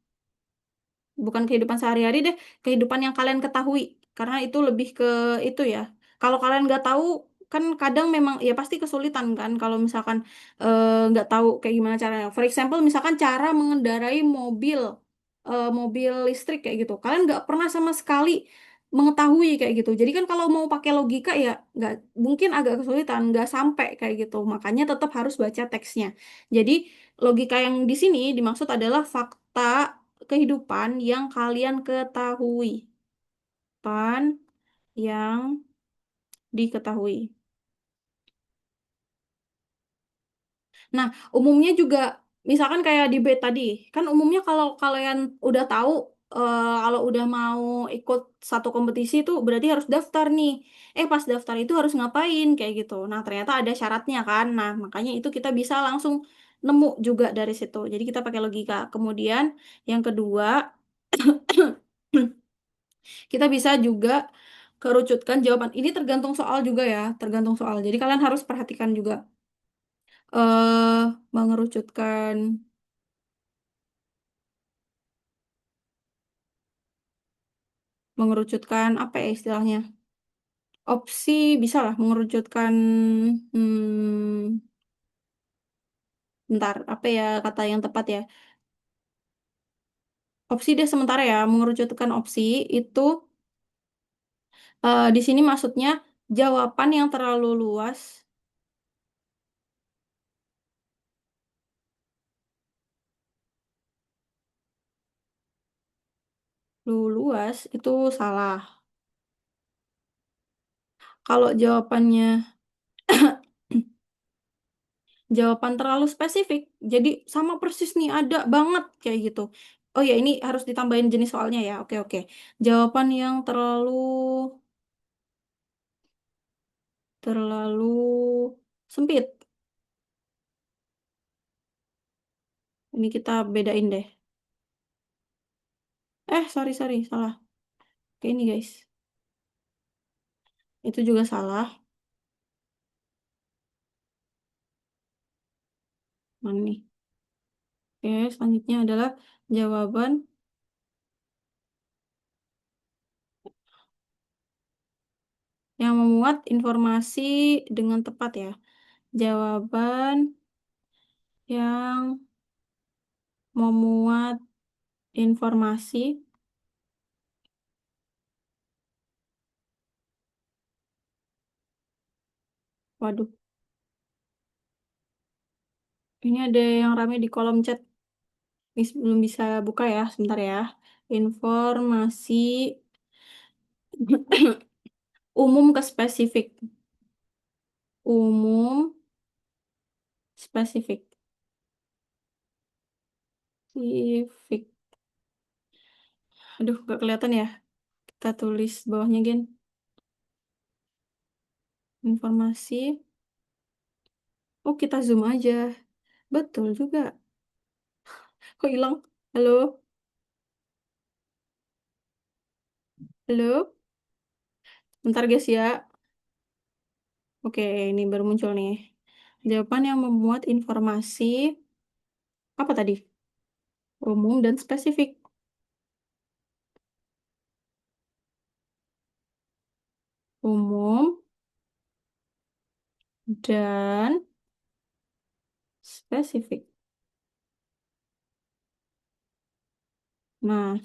bukan kehidupan sehari-hari deh, kehidupan yang kalian ketahui. Karena itu lebih ke itu ya. Kalau kalian nggak tahu, kan kadang memang ya pasti kesulitan kan. Kalau misalkan nggak tahu kayak gimana caranya. For example, misalkan cara mengendarai mobil listrik kayak gitu. Kalian nggak pernah sama sekali mengetahui kayak gitu. Jadi kan kalau mau pakai logika ya nggak mungkin agak kesulitan, nggak sampai kayak gitu. Makanya tetap harus baca teksnya. Jadi logika yang di sini dimaksud adalah fakta kehidupan yang kalian ketahui. Pan yang diketahui. Nah, umumnya juga, misalkan kayak di bed tadi, kan umumnya kalau kalian udah tahu, kalau udah mau ikut satu kompetisi itu berarti harus daftar nih. Pas daftar itu harus ngapain kayak gitu. Nah, ternyata ada syaratnya kan. Nah, makanya itu kita bisa langsung nemu juga dari situ. Jadi kita pakai logika. Kemudian yang kedua, kita bisa juga kerucutkan jawaban. Ini tergantung soal juga ya, tergantung soal. Jadi kalian harus perhatikan juga eh mengerucutkan mengerucutkan apa ya istilahnya? Opsi bisa lah mengerucutkan bentar, apa ya kata yang tepat ya? Opsi deh sementara ya, mengerucutkan opsi itu di sini maksudnya jawaban yang terlalu luas, luas itu salah. Kalau jawabannya jawaban terlalu spesifik. Jadi sama persis nih ada banget kayak gitu. Oh ya, ini harus ditambahin jenis soalnya ya. Oke, oke. Jawaban yang terlalu sempit. Ini kita bedain deh. Sorry, sorry, salah. Kayak ini, guys. Itu juga salah. Mana nih? Oke, selanjutnya adalah jawaban yang memuat informasi dengan tepat ya. Jawaban yang memuat informasi. Waduh, ini ada yang rame di kolom chat. Belum bisa buka ya, sebentar ya. Informasi umum ke spesifik. Umum, spesifik. Spesifik. Aduh, gak kelihatan ya. Kita tulis bawahnya, Gen. Informasi. Oh, kita zoom aja. Betul juga. Kok hilang? Halo? Halo? Bentar guys ya. Oke, ini baru muncul nih. Jawaban yang memuat informasi. Apa tadi? Umum dan spesifik. Umum dan spesifik. Nah,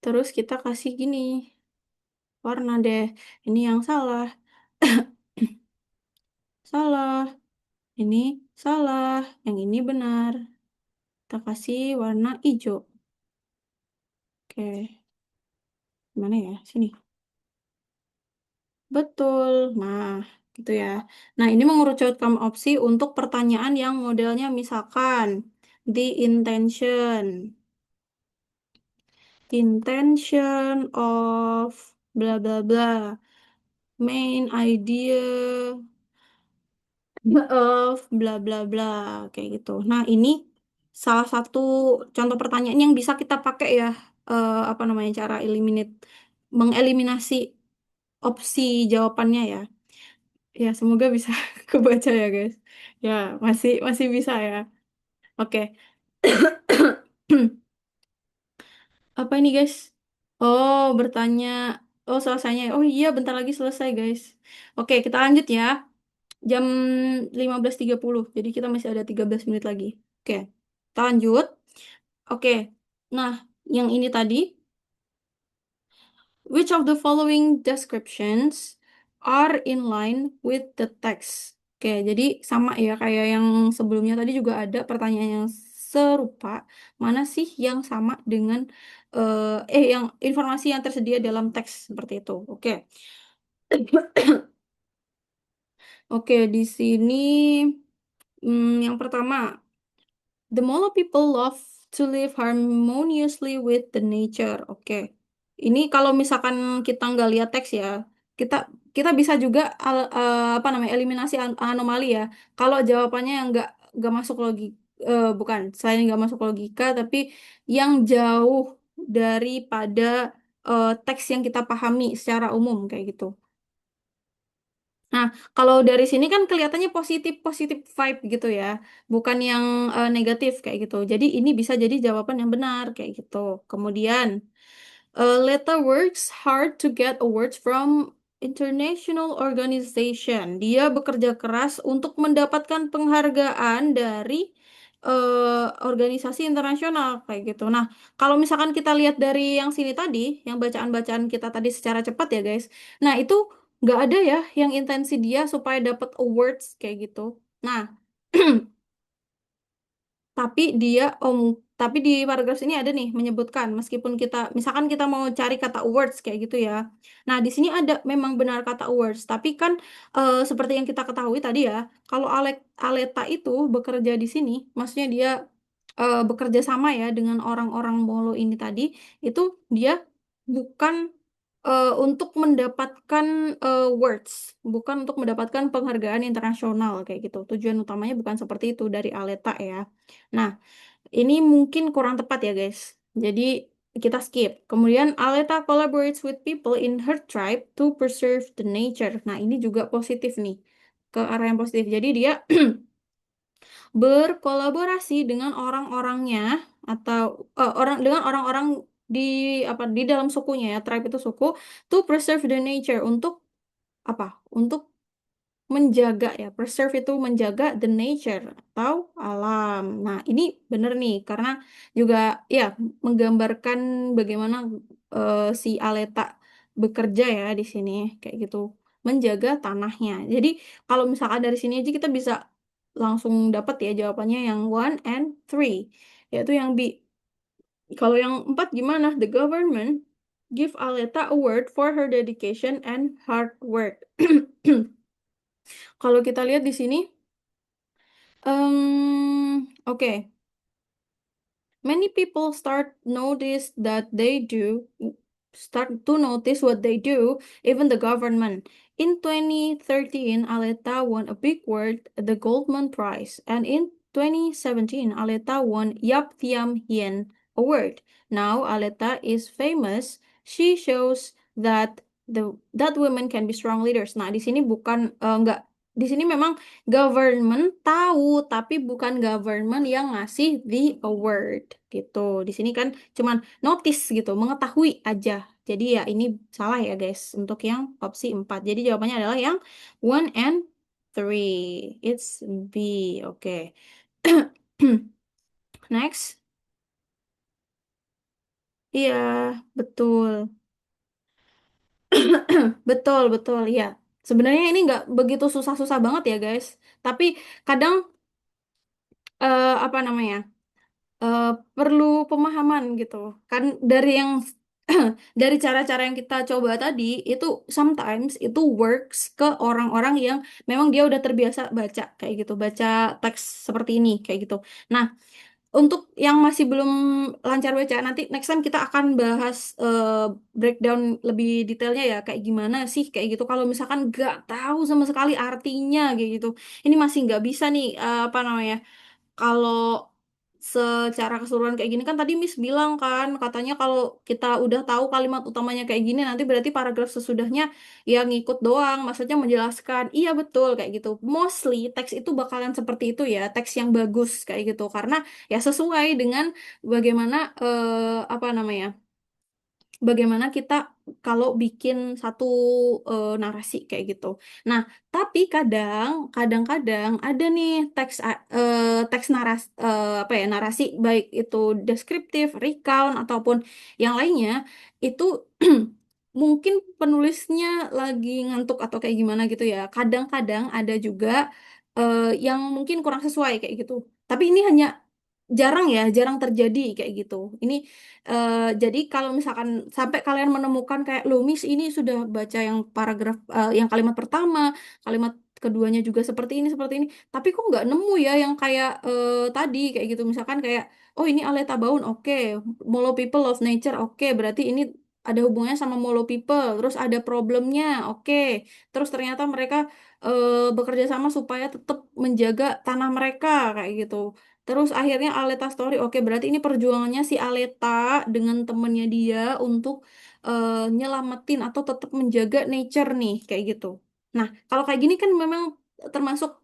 terus kita kasih gini. Warna deh. Ini yang salah. Salah. Ini salah. Yang ini benar. Kita kasih warna hijau. Oke. Mana ya? Sini. Betul. Nah, gitu ya. Nah, ini mengerucutkan opsi untuk pertanyaan yang modelnya misalkan the intention. Intention of bla bla bla. Main idea of bla bla bla kayak gitu. Nah, ini salah satu contoh pertanyaan yang bisa kita pakai ya, apa namanya, cara mengeliminasi opsi jawabannya ya. Ya, semoga bisa kebaca ya, guys. Ya, masih masih bisa ya. Oke. Apa ini, guys? Oh, bertanya. Oh, selesainya. Oh iya, bentar lagi selesai, guys. Oke, kita lanjut ya. Jam 15.30. Jadi kita masih ada 13 menit lagi. Oke, kita lanjut. Oke. Nah, yang ini tadi, which of the following descriptions are in line with the text? Oke, jadi sama ya kayak yang sebelumnya tadi juga ada pertanyaan yang serupa. Mana sih yang sama dengan yang informasi yang tersedia dalam teks seperti itu? Oke. Oke, di sini yang pertama, the Molo people love to live harmoniously with the nature. Oke. Ini kalau misalkan kita nggak lihat teks ya, kita kita bisa juga apa namanya, eliminasi anomali ya. Kalau jawabannya yang nggak masuk logika, bukan, selain nggak masuk logika, tapi yang jauh daripada teks yang kita pahami secara umum kayak gitu. Nah, kalau dari sini kan kelihatannya positif positif vibe gitu ya, bukan yang negatif kayak gitu. Jadi ini bisa jadi jawaban yang benar kayak gitu. Kemudian Leta works hard to get awards from international organization. Dia bekerja keras untuk mendapatkan penghargaan dari organisasi internasional kayak gitu. Nah, kalau misalkan kita lihat dari yang sini tadi, yang bacaan-bacaan kita tadi secara cepat ya guys. Nah, itu nggak ada ya yang intensi dia supaya dapat awards kayak gitu. Nah, tapi dia tapi di paragraf ini ada nih menyebutkan meskipun kita misalkan kita mau cari kata awards kayak gitu ya. Nah, di sini ada memang benar kata awards, tapi kan seperti yang kita ketahui tadi ya, kalau Aleta itu bekerja di sini, maksudnya dia bekerja sama ya dengan orang-orang Molo ini tadi, itu dia bukan untuk mendapatkan awards, bukan untuk mendapatkan penghargaan internasional kayak gitu. Tujuan utamanya bukan seperti itu dari Aleta ya. Nah, ini mungkin kurang tepat ya, guys. Jadi kita skip. Kemudian Aleta collaborates with people in her tribe to preserve the nature. Nah, ini juga positif nih. Ke arah yang positif. Jadi dia berkolaborasi dengan orang-orangnya atau orang dengan orang-orang di di dalam sukunya ya, tribe itu suku, to preserve the nature untuk apa? Untuk menjaga ya, preserve itu menjaga the nature atau alam. Nah, ini bener nih karena juga ya menggambarkan bagaimana si Aleta bekerja ya di sini kayak gitu, menjaga tanahnya. Jadi kalau misalkan dari sini aja kita bisa langsung dapat ya jawabannya yang one and three, yaitu yang B. Kalau yang empat gimana? The government give Aleta award for her dedication and hard work. Kalau kita lihat di sini, oke, many people start to notice what they do, even the government. In 2013, Aleta won a big award, the Goldman Prize, and in 2017, Aleta won Yap Thiam Hien Award. Now Aleta is famous. She shows that women can be strong leaders. Nah, di sini bukan nggak di sini memang government tahu, tapi bukan government yang ngasih the award gitu. Di sini kan cuman notice gitu, mengetahui aja. Jadi ya ini salah ya guys untuk yang opsi 4. Jadi jawabannya adalah yang one and three. It's B. Oke. Next. Iya, betul. Betul, betul, iya. Sebenarnya ini nggak begitu susah-susah banget ya guys. Tapi kadang apa namanya? eh, perlu pemahaman gitu kan dari yang dari cara-cara yang kita coba tadi itu sometimes itu works ke orang-orang yang memang dia udah terbiasa baca kayak gitu baca teks seperti ini kayak gitu. Nah, untuk yang masih belum lancar baca nanti next time kita akan bahas breakdown lebih detailnya ya kayak gimana sih kayak gitu kalau misalkan nggak tahu sama sekali artinya kayak gitu ini masih nggak bisa nih apa namanya kalau secara keseluruhan kayak gini kan tadi Miss bilang kan katanya kalau kita udah tahu kalimat utamanya kayak gini nanti berarti paragraf sesudahnya ya ngikut doang maksudnya menjelaskan iya betul kayak gitu mostly teks itu bakalan seperti itu ya teks yang bagus kayak gitu karena ya sesuai dengan bagaimana apa namanya bagaimana kita kalau bikin satu narasi kayak gitu. Nah, tapi kadang-kadang ada nih teks apa ya narasi baik itu deskriptif, recount ataupun yang lainnya itu mungkin penulisnya lagi ngantuk atau kayak gimana gitu ya. Kadang-kadang ada juga yang mungkin kurang sesuai kayak gitu. Tapi ini hanya jarang ya, jarang terjadi kayak gitu. Ini jadi kalau misalkan sampai kalian menemukan kayak loh Miss ini sudah baca yang paragraf yang kalimat pertama, kalimat keduanya juga seperti ini, tapi kok nggak nemu ya yang kayak tadi kayak gitu. Misalkan kayak oh ini Aleta Baun, oke, Molo People of Nature, oke, berarti ini ada hubungannya sama Molo People, terus ada problemnya, oke, terus ternyata mereka bekerja sama supaya tetap menjaga tanah mereka kayak gitu. Terus akhirnya Aleta Story, oke berarti ini perjuangannya si Aleta dengan temennya dia untuk nyelamatin atau tetap menjaga nature nih, kayak gitu. Nah, kalau kayak gini kan memang termasuk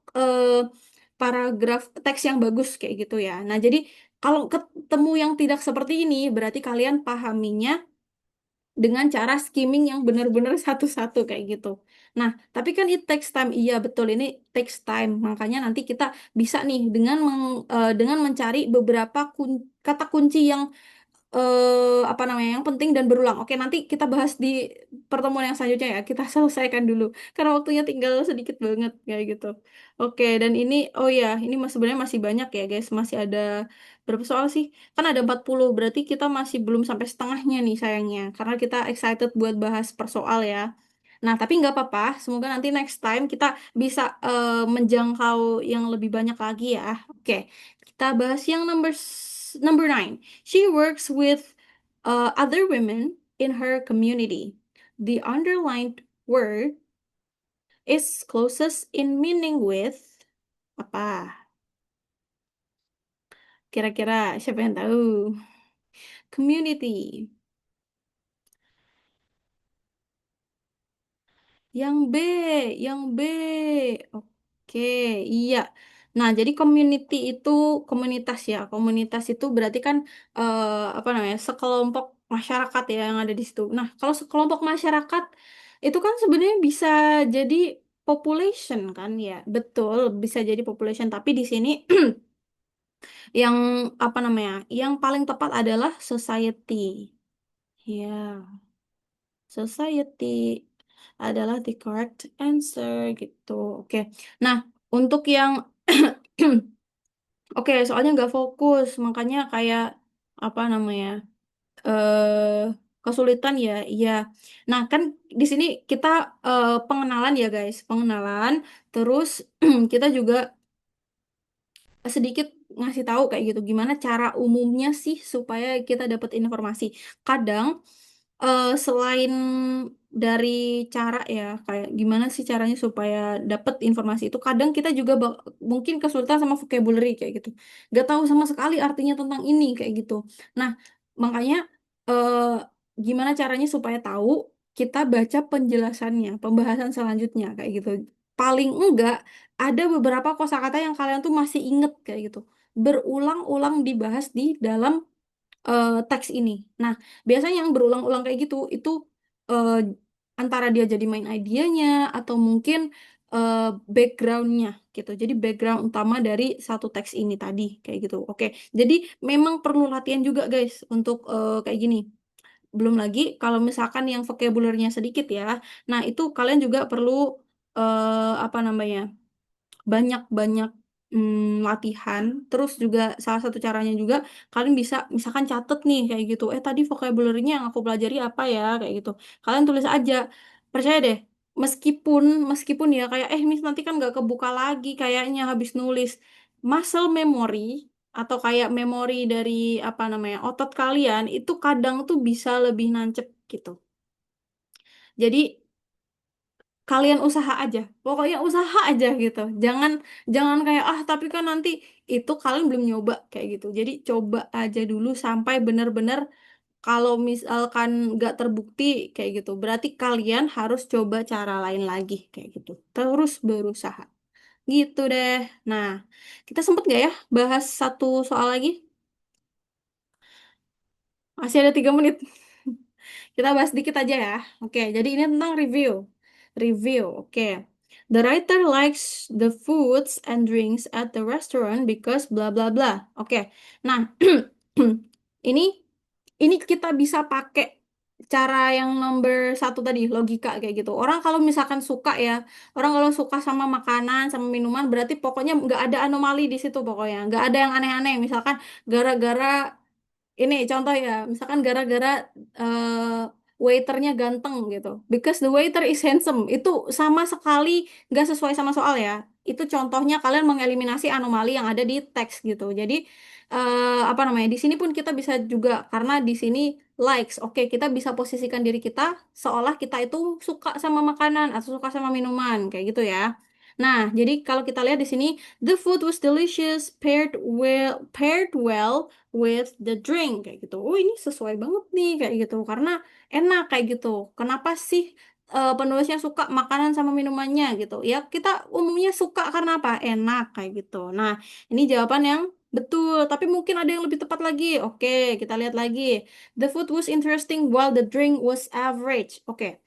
paragraf teks yang bagus kayak gitu ya. Nah, jadi kalau ketemu yang tidak seperti ini, berarti kalian pahaminya dengan cara skimming yang benar-benar satu-satu kayak gitu. Nah, tapi kan it takes time. Iya, betul ini takes time. Makanya nanti kita bisa nih dengan mencari beberapa kata kunci yang apa namanya yang penting dan berulang. Oke, nanti kita bahas di pertemuan yang selanjutnya ya. Kita selesaikan dulu karena waktunya tinggal sedikit banget kayak gitu. Oke, dan ini oh ya, ini sebenarnya masih banyak ya, guys. Masih ada berapa soal sih? Kan ada 40 berarti kita masih belum sampai setengahnya nih sayangnya. Karena kita excited buat bahas per soal ya. Nah, tapi nggak apa-apa. Semoga nanti next time kita bisa menjangkau yang lebih banyak lagi ya. Oke, kita bahas yang number 9. She works with other women in her community. The underlined word is closest in meaning with apa? Kira-kira siapa yang tahu? Community. Yang B, yang B. Oke, iya. Nah, jadi community itu komunitas ya. Komunitas itu berarti kan apa namanya? Sekelompok masyarakat ya yang ada di situ. Nah, kalau sekelompok masyarakat itu kan sebenarnya bisa jadi population kan ya. Betul, bisa jadi population, tapi di sini yang apa namanya? Yang paling tepat adalah society. Ya, society adalah the correct answer gitu. Oke. Nah, untuk yang oke, soalnya nggak fokus, makanya kayak apa namanya kesulitan ya, iya. Nah, kan di sini kita pengenalan ya guys, pengenalan. Terus kita juga sedikit ngasih tahu kayak gitu, gimana cara umumnya sih supaya kita dapat informasi. Kadang selain dari cara ya, kayak gimana sih caranya supaya dapat informasi itu, kadang kita juga mungkin kesulitan sama vocabulary kayak gitu. Gak tahu sama sekali artinya tentang ini kayak gitu. Nah, makanya eh, gimana caranya supaya tahu, kita baca penjelasannya, pembahasan selanjutnya kayak gitu. Paling enggak ada beberapa kosakata yang kalian tuh masih inget kayak gitu. Berulang-ulang dibahas di dalam teks ini. Nah, biasanya yang berulang-ulang kayak gitu itu eh, antara dia jadi main idenya atau mungkin eh, backgroundnya gitu. Jadi background utama dari satu teks ini tadi kayak gitu. Oke, jadi memang perlu latihan juga guys untuk kayak gini. Belum lagi kalau misalkan yang vocabulary-nya sedikit ya. Nah, itu kalian juga perlu apa namanya? Banyak-banyak latihan. Terus juga salah satu caranya juga kalian bisa misalkan catet nih kayak gitu. Tadi vocabulary-nya yang aku pelajari apa ya kayak gitu. Kalian tulis aja. Percaya deh. Meskipun meskipun ya kayak Miss nanti kan nggak kebuka lagi kayaknya habis nulis. Muscle memory atau kayak memori dari apa namanya otot kalian itu kadang tuh bisa lebih nancep gitu. Jadi kalian usaha aja, pokoknya usaha aja gitu, jangan jangan kayak tapi kan nanti itu kalian belum nyoba kayak gitu. Jadi coba aja dulu sampai benar-benar, kalau misalkan nggak terbukti kayak gitu berarti kalian harus coba cara lain lagi kayak gitu, terus berusaha gitu deh. Nah, kita sempet nggak ya bahas satu soal lagi? Masih ada 3 menit. Kita bahas dikit aja ya. Oke, jadi ini tentang review. Review, oke. The writer likes the foods and drinks at the restaurant because bla bla bla. Oke. Nah, ini ini kita bisa pakai cara yang number satu tadi, logika kayak gitu. Orang kalau misalkan suka ya, orang kalau suka sama makanan, sama minuman, berarti pokoknya nggak ada anomali di situ pokoknya. Nggak ada yang aneh-aneh. Misalkan gara-gara ini contoh ya, misalkan gara-gara waiternya ganteng gitu. Because the waiter is handsome. Itu sama sekali nggak sesuai sama soal ya. Itu contohnya kalian mengeliminasi anomali yang ada di teks gitu. Jadi apa namanya? Di sini pun kita bisa juga karena di sini likes. Oke, kita bisa posisikan diri kita seolah kita itu suka sama makanan atau suka sama minuman kayak gitu ya. Nah, jadi kalau kita lihat di sini, the food was delicious, paired well with the drink kayak gitu. Oh, ini sesuai banget nih kayak gitu karena enak kayak gitu. Kenapa sih penulisnya suka makanan sama minumannya gitu? Ya, kita umumnya suka karena apa? Enak kayak gitu. Nah, ini jawaban yang betul, tapi mungkin ada yang lebih tepat lagi. Oke, kita lihat lagi. The food was interesting while the drink was average. Oke.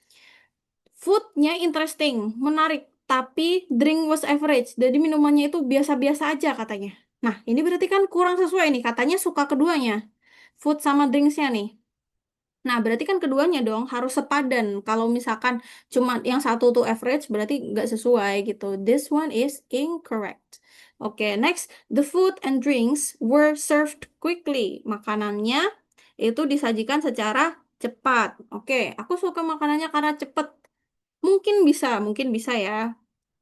Foodnya interesting, menarik, tapi drink was average. Jadi minumannya itu biasa-biasa aja katanya. Nah, ini berarti kan kurang sesuai nih. Katanya suka keduanya, food sama drinksnya nih. Nah, berarti kan keduanya dong harus sepadan. Kalau misalkan cuma yang satu tuh average, berarti nggak sesuai gitu. This one is incorrect. Oke, next. The food and drinks were served quickly. Makanannya itu disajikan secara cepat. Oke, aku suka makanannya karena cepet. Mungkin bisa ya,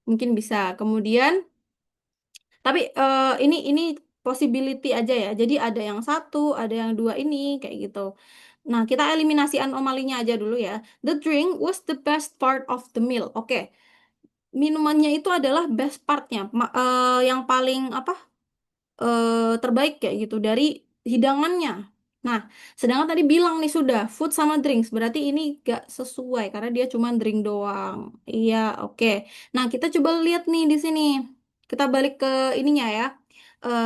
mungkin bisa. Kemudian, tapi ini possibility aja ya. Jadi ada yang satu, ada yang dua ini kayak gitu. Nah, kita eliminasi anomalinya aja dulu ya. The drink was the best part of the meal. Oke, minumannya itu adalah best partnya, yang paling apa? Terbaik kayak gitu dari hidangannya. Nah, sedangkan tadi bilang nih sudah food sama drinks, berarti ini gak sesuai karena dia cuma drink doang. Iya, oke. Nah, kita coba lihat nih di sini. kita balik ke ininya ya.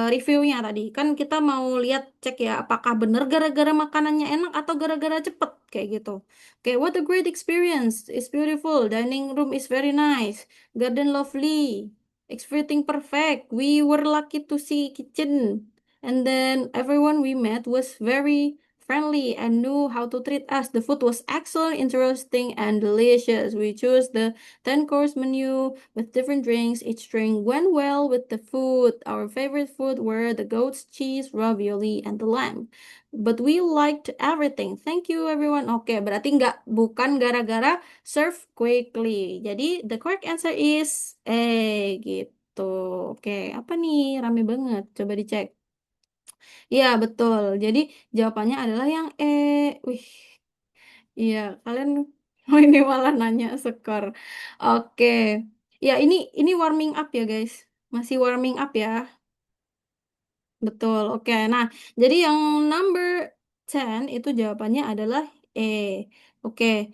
Reviewnya tadi kan kita mau lihat cek ya apakah bener gara-gara makanannya enak atau gara-gara cepet kayak gitu. Oke, what a great experience. It's beautiful. Dining room is very nice. Garden lovely. Everything perfect. We were lucky to see kitchen. And then everyone we met was very friendly and knew how to treat us. The food was excellent, interesting, and delicious. We chose the 10-course menu with different drinks. Each drink went well with the food. Our favorite food were the goat's cheese, ravioli, and the lamb. But we liked everything. Thank you everyone. Oke, berarti bukan gara-gara serve quickly. Jadi the correct answer is gitu. Oke, apa nih? Rame banget. Coba dicek. Iya, betul. Jadi jawabannya adalah yang E. Wih, iya, kalian oh ini malah nanya skor. Oke. Ya, ini warming up ya, guys. Masih warming up ya. Betul. Oke. Nah, jadi yang number 10 itu jawabannya adalah E. Oke.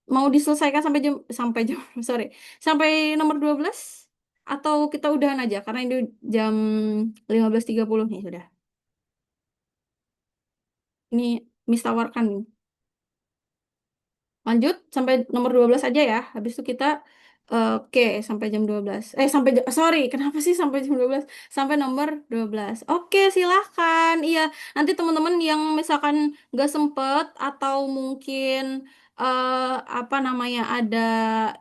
Mau diselesaikan sampai jam sorry. Sampai nomor 12 atau kita udahan aja karena ini jam 15.30 nih sudah. Ini Miss tawarkan. Lanjut sampai nomor 12 aja ya. Habis itu kita oke sampai jam 12. Sorry, kenapa sih sampai jam 12? Sampai nomor 12. Oke, silahkan. Iya, nanti teman-teman yang misalkan nggak sempet atau mungkin apa namanya ada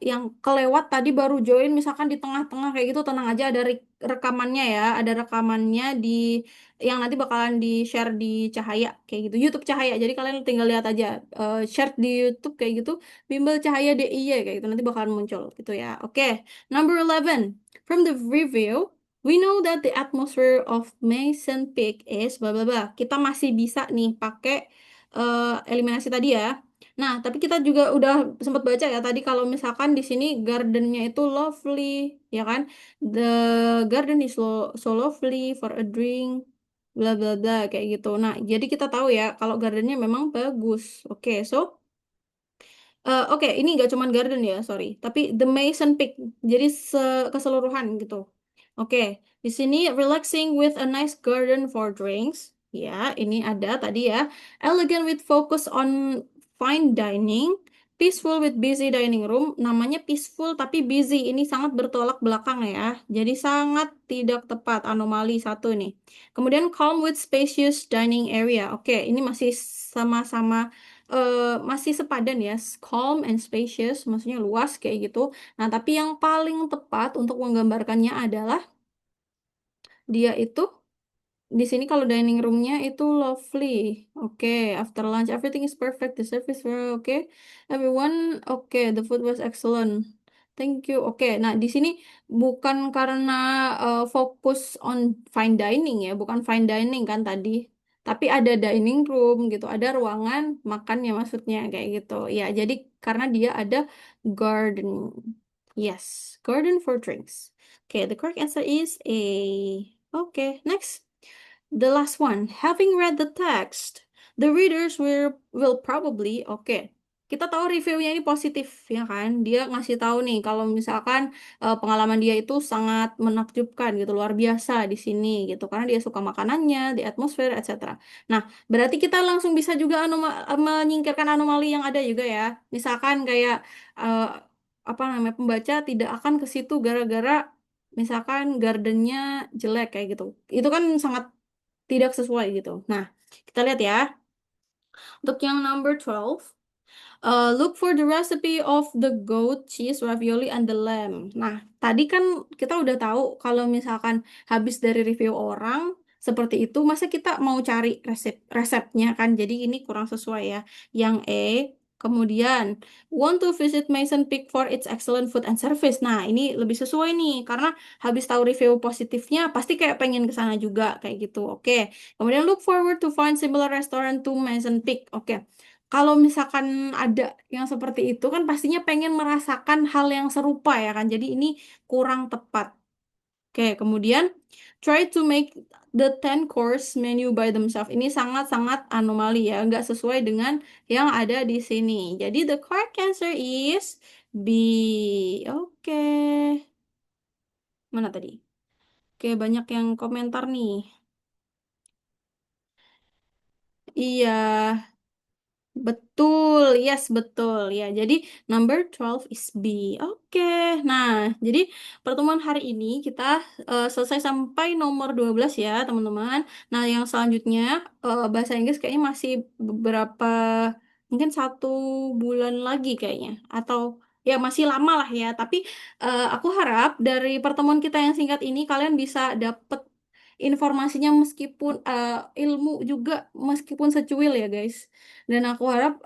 yang kelewat tadi baru join misalkan di tengah-tengah kayak gitu tenang aja ada rekamannya ya. Ada rekamannya di yang nanti bakalan di-share di Cahaya kayak gitu. YouTube Cahaya. Jadi kalian tinggal lihat aja share di YouTube kayak gitu. Bimbel Cahaya DIY kayak gitu nanti bakalan muncul gitu ya. Oke, number 11. From the review, we know that the atmosphere of Mason Peak is bla bla bla. Kita masih bisa nih pakai eliminasi tadi ya. Nah, tapi kita juga udah sempat baca ya tadi kalau misalkan di sini gardennya itu lovely, ya kan? The garden is so lovely for a drink, bla bla bla kayak gitu. Nah, jadi kita tahu ya kalau gardennya memang bagus. Oke, so oke, ini nggak cuman garden ya, sorry. Tapi The Mason Peak, jadi keseluruhan gitu. Oke, di sini relaxing with a nice garden for drinks. Ya, ini ada tadi ya. Elegant with focus on fine dining. Peaceful with busy dining room. Namanya peaceful tapi busy. Ini sangat bertolak belakang ya. Jadi sangat tidak tepat. Anomali satu nih. Kemudian calm with spacious dining area. Oke, ini masih sama-sama masih sepadan ya, calm and spacious, maksudnya luas kayak gitu. Nah, tapi yang paling tepat untuk menggambarkannya adalah dia itu di sini kalau dining roomnya itu lovely. Oke, after lunch everything is perfect. The service were okay. Everyone okay. The food was excellent. Thank you. Oke, nah di sini bukan karena fokus on fine dining ya, bukan fine dining kan tadi. Tapi ada dining room gitu, ada ruangan makannya maksudnya kayak gitu. Ya, jadi karena dia ada garden. Yes, garden for drinks. Okay, the correct answer is A. Okay, next. The last one, having read the text, the readers will probably, oke. Kita tahu reviewnya ini positif ya kan? Dia ngasih tahu nih kalau misalkan pengalaman dia itu sangat menakjubkan gitu, luar biasa di sini gitu karena dia suka makanannya, di atmosfer, etc. Nah, berarti kita langsung bisa juga menyingkirkan anomali yang ada juga ya. Misalkan kayak eh, apa namanya pembaca tidak akan ke situ gara-gara misalkan gardennya jelek kayak gitu. Itu kan sangat tidak sesuai gitu. Nah, kita lihat ya. Untuk yang number 12, look for the recipe of the goat cheese ravioli and the lamb. Nah, tadi kan kita udah tahu kalau misalkan habis dari review orang seperti itu, masa kita mau cari resepnya kan? Jadi ini kurang sesuai ya. Yang E, kemudian want to visit Mason Peak for its excellent food and service. Nah, ini lebih sesuai nih karena habis tahu review positifnya pasti kayak pengen ke sana juga kayak gitu. Oke. Kemudian look forward to find similar restaurant to Mason Peak. Oke. Kalau misalkan ada yang seperti itu kan pastinya pengen merasakan hal yang serupa ya kan. Jadi ini kurang tepat. Oke, kemudian try to make the 10-course menu by themselves. Ini sangat-sangat anomali ya, nggak sesuai dengan yang ada di sini. Jadi the correct answer is B. Oke. Mana tadi? Oke, banyak yang komentar nih. Iya. Betul, yes, betul. Ya, jadi number 12 is B. Oke. Nah, jadi pertemuan hari ini kita selesai sampai nomor 12 ya, teman-teman. Nah, yang selanjutnya bahasa Inggris kayaknya masih beberapa, mungkin 1 bulan lagi kayaknya. Atau ya masih lama lah ya. Tapi aku harap dari pertemuan kita yang singkat ini kalian bisa dapet informasinya meskipun ilmu juga meskipun secuil ya guys. Dan aku harap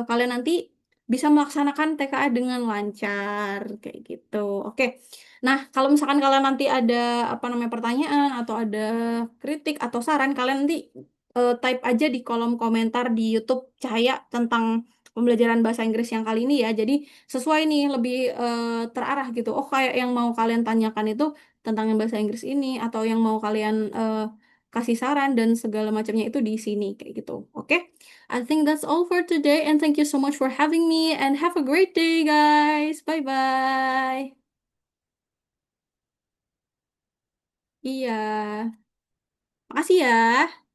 kalian nanti bisa melaksanakan TKA dengan lancar kayak gitu. Oke. Nah, kalau misalkan kalian nanti ada apa namanya pertanyaan atau ada kritik atau saran, kalian nanti type aja di kolom komentar di YouTube Cahaya tentang pembelajaran bahasa Inggris yang kali ini ya. Jadi sesuai nih lebih terarah gitu. Oh, kayak yang mau kalian tanyakan itu tentang yang bahasa Inggris ini atau yang mau kalian kasih saran dan segala macamnya itu di sini kayak gitu. Oke? I think that's all for today, and thank you so much for having me. And have a great day, guys. Bye bye. Iya, makasih ya.